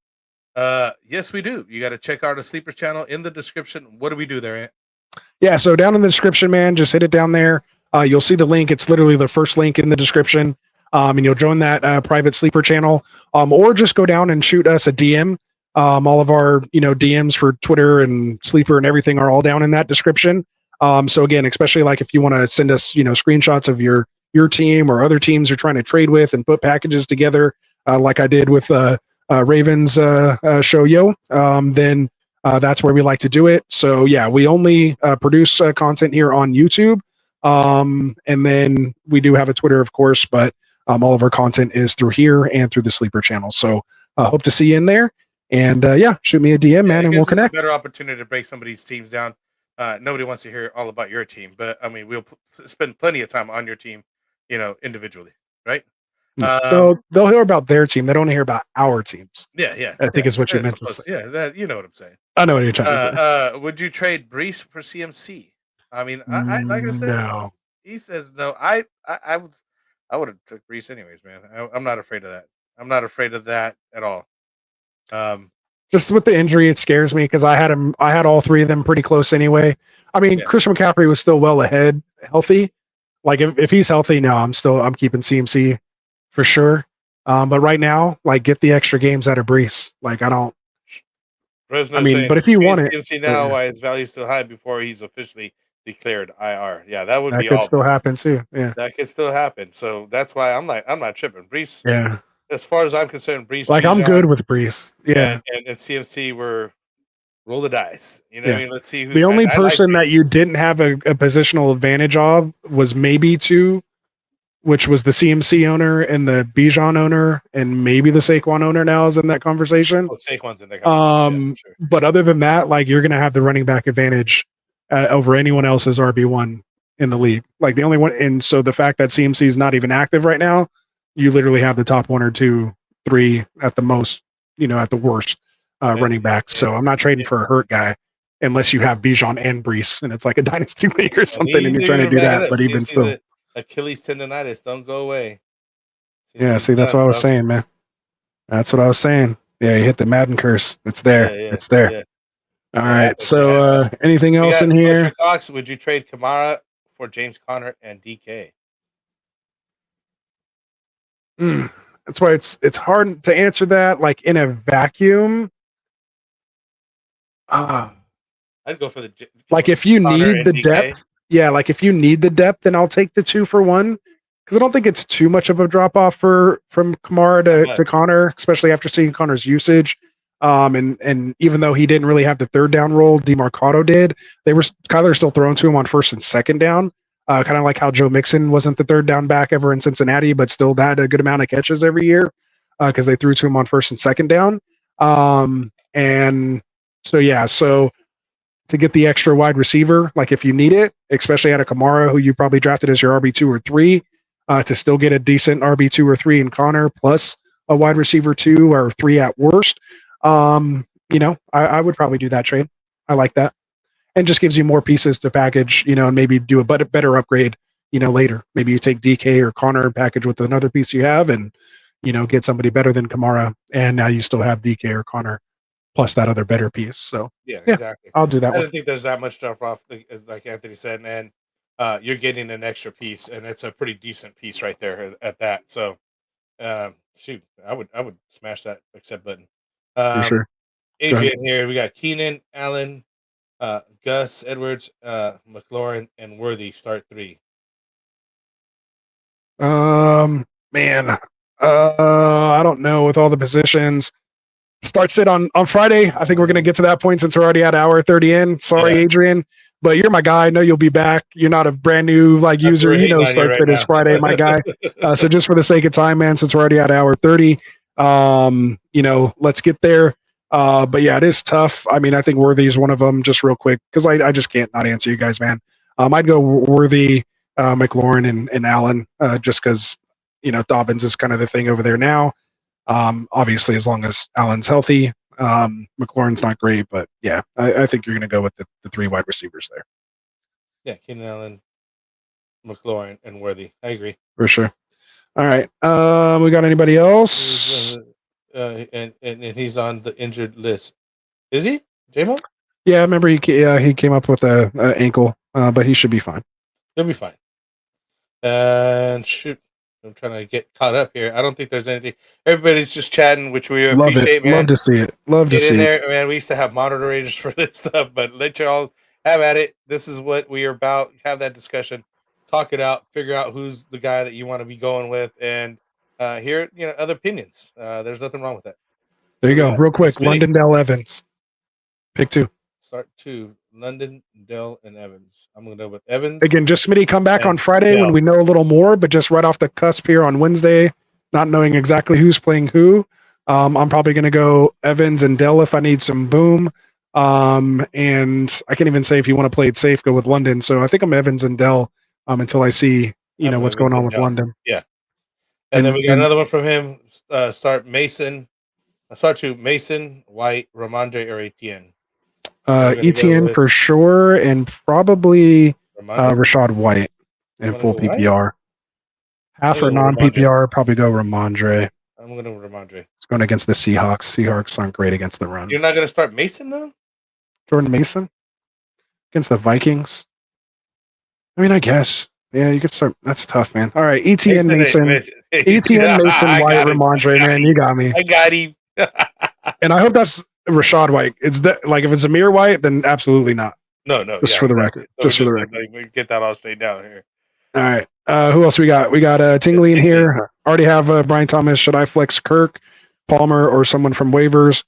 Yes, we do. You got to check out our Sleepers channel in the description. What do we do there, Ant? Yeah. So down in the description, man, just hit it down there. You'll see the link. It's literally the first link in the description. And you'll join that private sleeper channel. Or just go down and shoot us a DM. All of our, DMs for Twitter and Sleeper and everything are all down in that description. So again, especially like if you want to send us, screenshots of your team or other teams you're trying to trade with and put packages together, like I did with Ravens show yo, then that's where we like to do it. So yeah, we only produce content here on YouTube. And then we do have a Twitter, of course, but all of our content is through here and through the Sleeper channel. So hope to see you in there. And yeah, shoot me a DM, man, and we'll connect. It's a better opportunity to break some of these teams down. Nobody wants to hear all about your team, but I mean, we'll spend plenty of time on your team, individually, right? They'll hear about their team. They don't hear about our teams. Yeah. I think is what you meant to say. Yeah, that you know what I'm saying. I know what you're trying to say. Would you trade Brees for CMC? I mean, I like I said, no. He says no. I would have took Brees anyways, man. I'm not afraid of that. I'm not afraid of that at all. Just with the injury, it scares me because I had all three of them pretty close anyway. I mean, Christian McCaffrey was still well ahead, healthy. Like if he's healthy, no, I'm keeping CMC for sure. But right now, like get the extra games out of Brees. Like I don't. Fresno's saying, but if you want it, CMC now, why his value is still high before he's officially declared IR. Yeah, that would be. That could still happen too. Yeah, that could still happen. So that's why I'm not tripping. Brees. Yeah. As far as I'm concerned, Brees. Like I'm good with Brees. Yeah. And CMC were roll the dice. You know what I mean? Let's see who. The only person that you didn't have a positional advantage of was maybe two, which was the CMC owner and the Bijan owner, and maybe the Saquon owner now is in that conversation. Oh, Saquon's in that conversation. Sure. But other than that, like you're gonna have the running back advantage over anyone else's RB1 in the league. Like the only one, and so the fact that CMC is not even active right now, you literally have the top 1 or 2, 3 at the most, at the worst running backs. So I'm not trading for a hurt guy unless you have Bijan and Brees, and it's like a dynasty league or something, and you're trying to do that. But even still, Achilles tendonitis don't go away. Yeah, see, that's what I was saying, man. That's what I was saying. Yeah, you hit the Madden curse. It's there. It's there. Yeah. All right. So anything else in here? Cox, would you trade Kamara for James Conner and DK? That's why it's hard to answer that like in a vacuum. I'd go for the like if you need the DK. Depth. Yeah, like if you need the depth, then I'll take the 2 for 1 because I don't think it's too much of a drop off from Kamara to Connor, especially after seeing Connor's usage. And even though he didn't really have the 3rd down role, DeMarcado did. Kyler still throwing to him on 1st and 2nd down. Kind of like how Joe Mixon wasn't the 3rd down back ever in Cincinnati, but still had a good amount of catches every year because they threw to him on 1st and 2nd down. And so to get the extra wide receiver, like if you need it, especially out of Kamara, who you probably drafted as your RB2 or 3, to still get a decent RB2 or 3 in Connor plus a wide receiver 2 or 3 at worst. I would probably do that trade. I like that. And just gives you more pieces to package, and maybe do a better upgrade later. Maybe you take DK or Connor and package with another piece you have and, get somebody better than Kamara. And now you still have DK or Connor plus that other better piece. So yeah, exactly. I'll do that I one. don't think there's that much drop off, like Anthony said, and you're getting an extra piece, and it's a pretty decent piece right there at that. So, shoot, I would smash that accept button. For sure. Adrian here, we got Keenan, Allen, Gus, Edwards, McLaurin, and Worthy start 3. Man, I don't know with all the positions. Start sit on Friday. I think we're going to get to that point since we're already at hour 30 in. Sorry, Adrian, but you're my guy. I know you'll be back. You're not a brand new user. Start sit is Friday, my guy. So just for the sake of time, man, since we're already at hour 30, let's get there. But yeah, it is tough. I mean, I think Worthy is one of them. Just real quick, because I just can't not answer you guys, man. I'd go Worthy, McLaurin, and Allen, just because Dobbins is kind of the thing over there now. Obviously, as long as Allen's healthy, McLaurin's not great, but yeah, I think you're going to go with the 3 wide receivers there. Yeah, Keenan Allen, McLaurin, and Worthy. I agree. For sure. All right. We got anybody else? And he's on the injured list. Is he? J-Mo? Yeah, I remember he came up with a ankle, but he should be fine. He'll be fine. And shoot, I'm trying to get caught up here. I don't think there's anything. Everybody's just chatting, which we appreciate, man. Love to see it. Get in there, man. We used to have moderators for this stuff, but let y'all have at it. This is what we are about. Have that discussion, talk it out, figure out who's the guy that you want to be going with, and hear other opinions. There's nothing wrong with that. There you go. Real quick, London Dell Evans. Pick 2. Start 2. London, Dell, and Evans. I'm going to go with Evans. Again, just Smitty come back on Friday when we know a little more, but just right off the cusp here on Wednesday, not knowing exactly who's playing who. I'm probably going to go Evans and Dell if I need some boom. And I can't even say if you want to play it safe, go with London. So I think I'm Evans and Dell until I see, what's going on with London. Yeah. And then we got another one from him. Start Mason. Start 2, Mason, White, Ramondre, or Etienne. Etienne for sure, and probably Rashad White in full PPR. Half or non-PPR, probably go Ramondre. I'm going to go Ramondre. It's going against the Seahawks. Seahawks aren't great against the run. You're not going to start Mason, though? Jordan Mason? Against the Vikings? I mean, I guess. Yeah, you could start. That's tough, man. All right, Etienne, Mason. Etienne, Mason, White, Ramondre, man. You got me. I got him. And I hope that's Rashad White. It's if it's Amir White, then absolutely not. No. Just for the record. So just for the record. We get that all straight down here. All right. Who else we got? We got Tingley in here. Already have Brian Thomas. Should I flex Kirk, Palmer, or someone from waivers?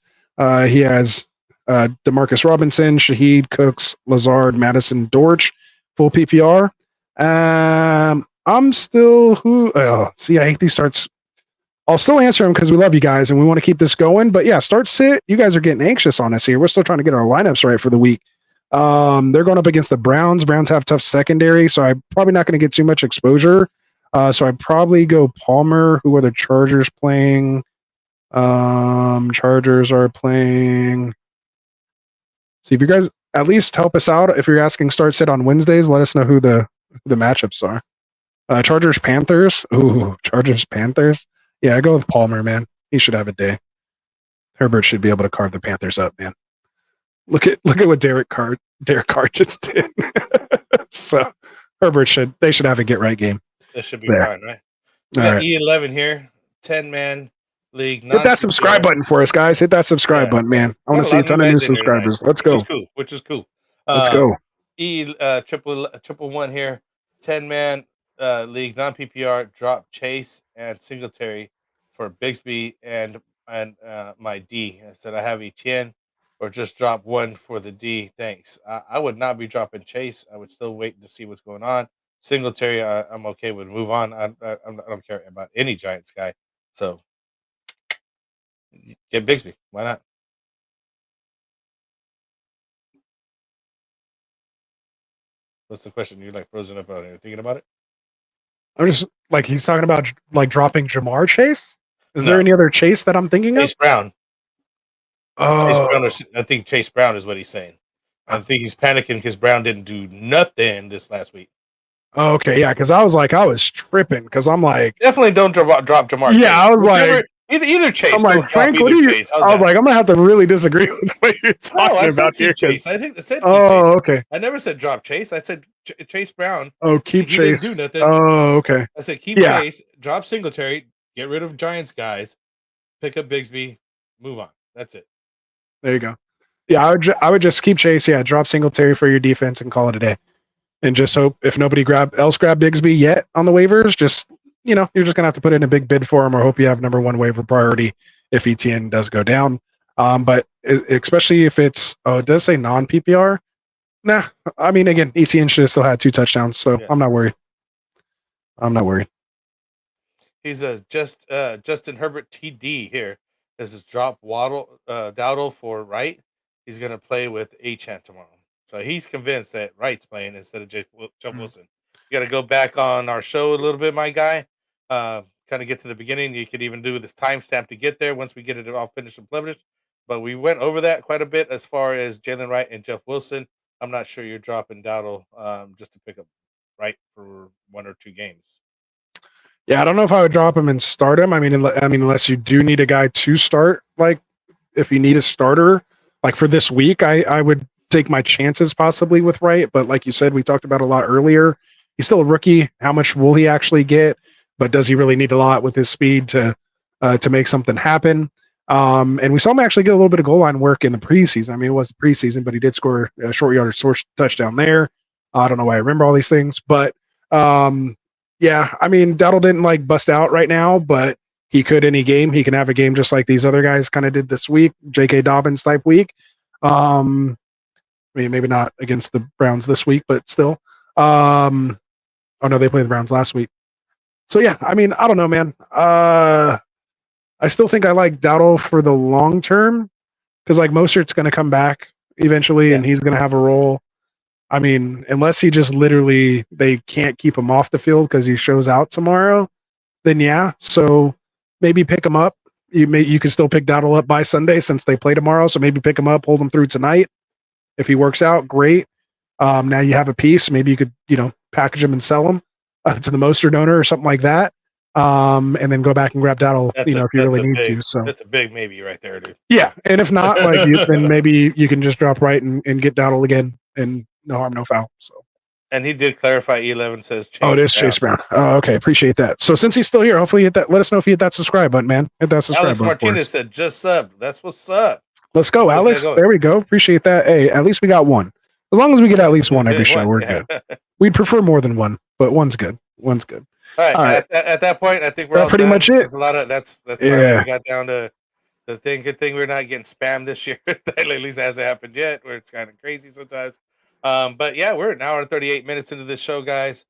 He has Demarcus Robinson, Shaheed, Cooks, Lazard, Madison, Dortch, full PPR. I'm still I hate these starts. I'll still answer them because we love you guys and we want to keep this going. But yeah, start sit. You guys are getting anxious on us here. We're still trying to get our lineups right for the week. They're going up against the Browns. Browns have tough secondary, so I'm probably not going to get too much exposure. So I'd probably go Palmer. Who are the Chargers playing? Chargers are playing. See if you guys at least help us out. If you're asking start sit on Wednesdays, let us know who the matchups are. Chargers Panthers. Ooh, Chargers Panthers. Yeah, I go with Palmer, man. He should have a day. Herbert should be able to carve the Panthers up, man. Look at what Derek Carr just did. So Herbert should have a get right game. This should be fine, right? We got E11 here, 10-man league. Hit that subscribe button for us, guys. Hit that subscribe button, man. I want to see a ton of new subscribers. Let's go. Which is cool. Let's go. Triple one here, 10-man league, non PPR. Drop Chase and Singletary for Bigsby and my D. I said I have Etienne, or just drop one for the D. Thanks. I would not be dropping Chase. I would still wait to see what's going on. Singletary, I'm okay with. Move on. I don't care about any Giants guy. So get Bigsby. Why not? What's the question? You're like frozen up out here. Thinking about it? I'm just like, he's talking about like dropping Jamar Chase. Is there any other Chase that I'm thinking of? Chase Brown. Oh, I think Chase Brown is what he's saying. I think he's panicking because Brown didn't do nothing this last week. Oh, okay, yeah, because I was tripping because I'm like, definitely don't drop Jamar. Yeah, Chase. I was like, either Chase. I'm like, Don't Frank, drop what either are you? Chase. I was like, I'm gonna have to really disagree with what you're no, talking I about said here. keep Chase. I think I said keep Oh, Chase. okay. I never said drop Chase. I said Chase Brown. Oh, keep he Chase. didn't do nothing. Oh, okay. I said keep Yeah. Chase, drop Singletary, get rid of Giants guys, pick up Bigsby, move on. That's it. There you go. Yeah, I would just keep Chase. Yeah, drop Singletary for your defense and call it a day. And just hope if nobody grab Bigsby yet on the waivers, just you're just gonna have to put in a big bid for him, or hope you have number one waiver priority if ETN does go down. But especially if it does say non PPR. Nah, I mean, again, ETN should have still had 2 touchdowns, so yeah. I'm not worried. He's Justin Herbert TD here. This is drop Dowdle for Wright. He's going to play with Achane tomorrow. So he's convinced that Wright's playing instead of Jeff Wilson. You got to go back on our show a little bit, my guy. Kind of get to the beginning. You could even do this timestamp to get there once we get it all finished and published. But we went over that quite a bit as far as Jalen Wright and Jeff Wilson. I'm not sure you're dropping Dowdle just to pick up Wright for 1 or 2 games. Yeah, I don't know if I would drop him and start him. I mean, unless you do need a guy to start, like if you need a starter, like for this week, I would take my chances possibly with Wright. But like you said, we talked about a lot earlier. He's still a rookie. How much will he actually get? But does he really need a lot with his speed to make something happen? And we saw him actually get a little bit of goal line work in the preseason. I mean, it was preseason, but he did score a short yardage touchdown there. I don't know why I remember all these things, but yeah, I mean, Dowdle didn't like bust out right now, but he could any game. He can have a game just like these other guys kind of did this week, J.K. Dobbins type week. I mean, maybe not against the Browns this week, but still. Oh no, they played the Browns last week. So yeah, I mean, I don't know, man. I still think I like Dowdle for the long term because like Mostert's going to come back eventually, and he's going to have a role. I mean, unless he just literally they can't keep him off the field because he shows out tomorrow, then yeah. So maybe pick him up. You can still pick Dowdle up by Sunday since they play tomorrow. So maybe pick him up, hold him through tonight. If he works out, great. Now you have a piece. Maybe you could package him and sell him to the Mostert owner or something like that. And then go back and grab Dowdle, if you really need to. So that's a big maybe right there, dude. Yeah, and if not, then maybe you can just drop Wright and get Dowdle again, and no harm, no foul. So. And he did clarify. E11 says Chase. Oh, it is Chase Brown. Oh, okay, appreciate that. So since he's still here, hopefully hit that. Let us know if you hit that subscribe button, man. Hit that subscribe Alex button. Martinez said just sub. That's what's up. Let's go, Alex. There we go. Appreciate that. Hey, at least we got one. As long as we get at least one every show, we're good. We'd prefer more than one, but one's good. One's good. All right. At that point, I think we're all pretty done. much it. There's a lot of that's yeah. We got down to the thing. Good thing we're not getting spammed this year. That at least hasn't happened yet, where it's kind of crazy sometimes. But yeah, we're an hour and 38 minutes into this show, guys.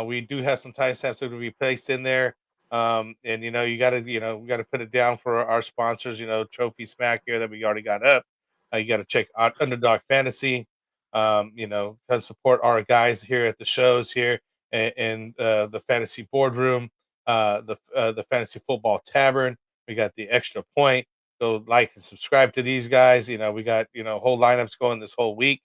We do have some timestamps that will be placed in there. And you gotta we gotta put it down for our sponsors. Trophy Smack here that we already got up. You got to check out Underdog Fantasy. Come support our guys here at the shows here and the Fantasy Boardroom, the Fantasy Football Tavern. We got the Extra Point. Go like and subscribe to these guys. We got whole lineups going this whole week.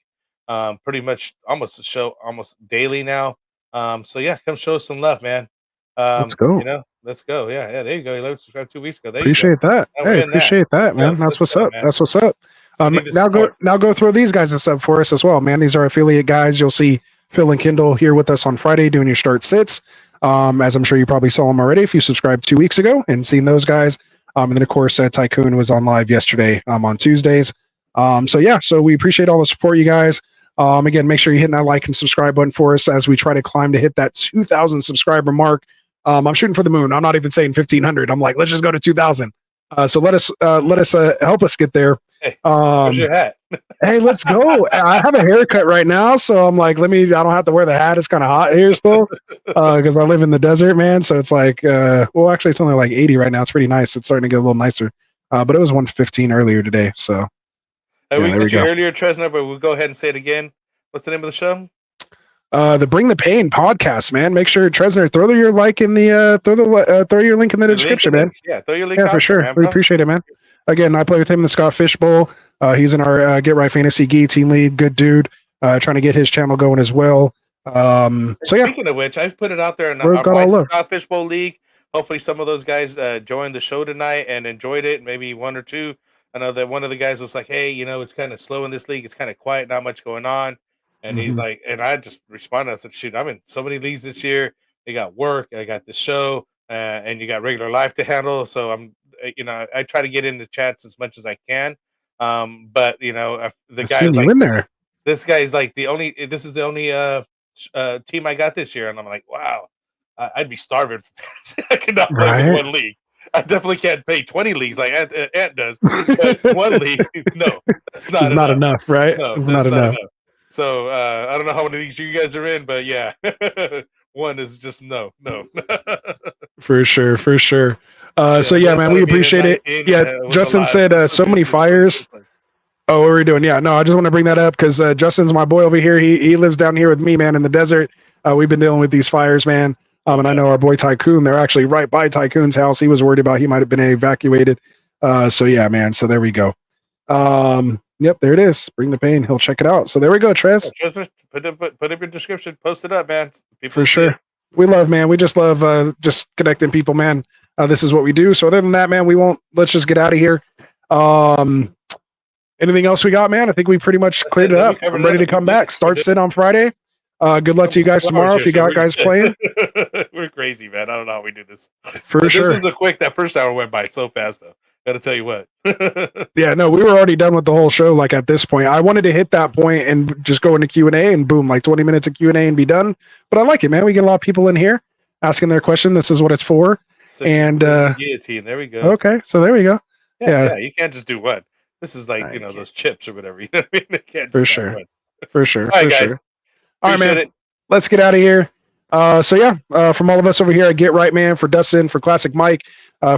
Pretty much almost a show almost daily now. So yeah, come show us some love, man. Let's go. Let's go. Yeah. There you go. You subscribed 2 weeks ago. There appreciate you go. that. Hey, appreciate that, man. That's what's up. Man. That's what's up. Now go throw these guys a sub for us as well, man. These are affiliate guys. You'll see Phil and Kendall here with us on Friday doing your start sits. As I'm sure you probably saw them already if you subscribed 2 weeks ago and seen those guys. And then of course Tycoon was on live yesterday on Tuesdays. So we appreciate all the support, you guys. Again, make sure you hit that like and subscribe button for us as we try to climb to hit that 2,000 subscriber mark. I'm shooting for the moon. I'm not even saying 1,500. I'm like, let's just go to 2,000. So let us help us get there. Hey, where's your hat? Hey, let's go. I have a haircut right now, so I'm like, I don't have to wear the hat. It's kind of hot here still because I live in the desert, man. So it's like, actually, it's only like 80 right now. It's pretty nice. It's starting to get a little nicer. But it was 115 earlier today. So we got you earlier, Tresna, but we'll go ahead and say it again. What's the name of the show? The Bring the Pain podcast, man. Make sure Tresner throw your like in the throw your link in the description, man. Yeah, throw your link. Yeah, for sure. Man, we appreciate it, man. Again, I play with him in the Scott Fishbowl. He's in our Get Right Fantasy Gi team lead. Good dude. Trying to get his channel going as well. So yeah, Speaking of which, I've put it out there in Word our got my all love. Scott Fishbowl League. Hopefully, some of those guys joined the show tonight and enjoyed it. Maybe one or two. I know that one of the guys was like, "Hey, it's kind of slow in this league. It's kind of quiet, not much going on." And he's like, and I just responded. I said, "Shoot, I'm in so many leagues this year. You got work, and I got the show, and you got regular life to handle. So I try to get in the chats as much as I can. But the I've guy seen was you like, in there. this guy is like this is the only team I got this year, and I'm like, wow, I'd be starving for fantasy. I could not play with Right. one league. I definitely can't pay 20 leagues like Ant does, but one league, no, that's It's not not enough. enough, right? No, It's that's not not enough. enough. So I don't know how many leagues you guys are in, but yeah, one is just no. For sure, for sure. Yeah, So yeah, man, we appreciate it. Yeah, it was a Justin lot. said so many fires. Oh, what were we doing? Yeah, no, I just want to bring that up because Justin's my boy over here. He lives down here with me, man, in the desert. We've been dealing with these fires, man. And I know our boy Tycoon, they're actually right by Tycoon's house. He was worried about he might have been evacuated. So yeah, man. So there we go. Yep, there it is. Bring the pain. He'll check it out. So there we go, Trez. Yeah, put up your description. Post it up, man. People For sure. We love, man. We just love just connecting people, man. This is what we do. So other than that, man, let's just get out of here. Anything else we got, man? I think we pretty much cleared it up. I'm ready to come back. Start sit on Friday. Good luck to you guys tomorrow if you got guys playing. We're crazy, man. I don't know how we do this. For sure. This is that first hour went by so fast, though. Gotta tell you what. Yeah, no, we were already done with the whole show. Like at this point, I wanted to hit that point and just go into Q&A and boom, like 20 minutes of Q&A and be done. But I like it, man. We get a lot of people in here asking their question. This is what it's for. And guillotine. There we go. Okay, so there we go. Yeah. You can't just do one. This is like those chips or whatever. You know what I mean? You can't just for sure. one. For sure. All right, guys. Sure. All right, man. It. Let's get out of here. So yeah, from all of us over here at Get Right, man, for Dustin, for Classic Mike,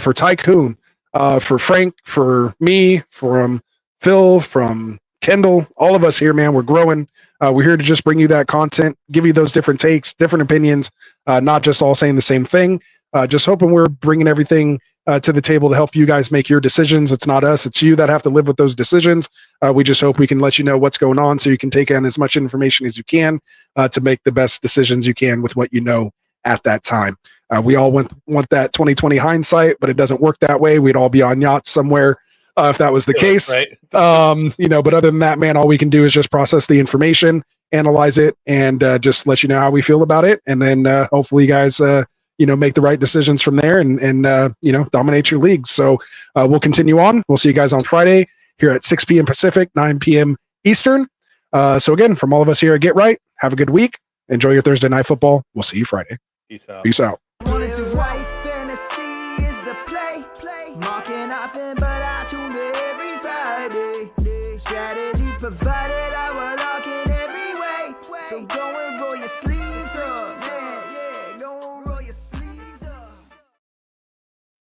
for Tycoon, for Frank, for me, from Phil, from Kendall, all of us here, man, we're growing. We're here to just bring you that content, give you those different takes, different opinions, not just all saying the same thing. Just hoping we're bringing everything to the table to help you guys make your decisions. It's not us, it's you that have to live with those decisions. We just hope we can let you know what's going on so you can take in as much information as you can to make the best decisions you can with what you know at that time. We all want that 2020 hindsight, but it doesn't work that way. We'd all be on yachts somewhere if that was the case. Right. But other than that, man, all we can do is just process the information, analyze it, and just let you know how we feel about it. And then hopefully you guys make the right decisions from there and dominate your leagues. So we'll continue on. We'll see you guys on Friday here at 6 p.m. Pacific, 9 p.m. Eastern. So again, from all of us here at Get Right, have a good week. Enjoy your Thursday night football. We'll see you Friday. Peace out. Peace out. Wanted to write fantasy is the play. Marking often, but I tune in every Friday. Strategies provided, I will lock in every way. So go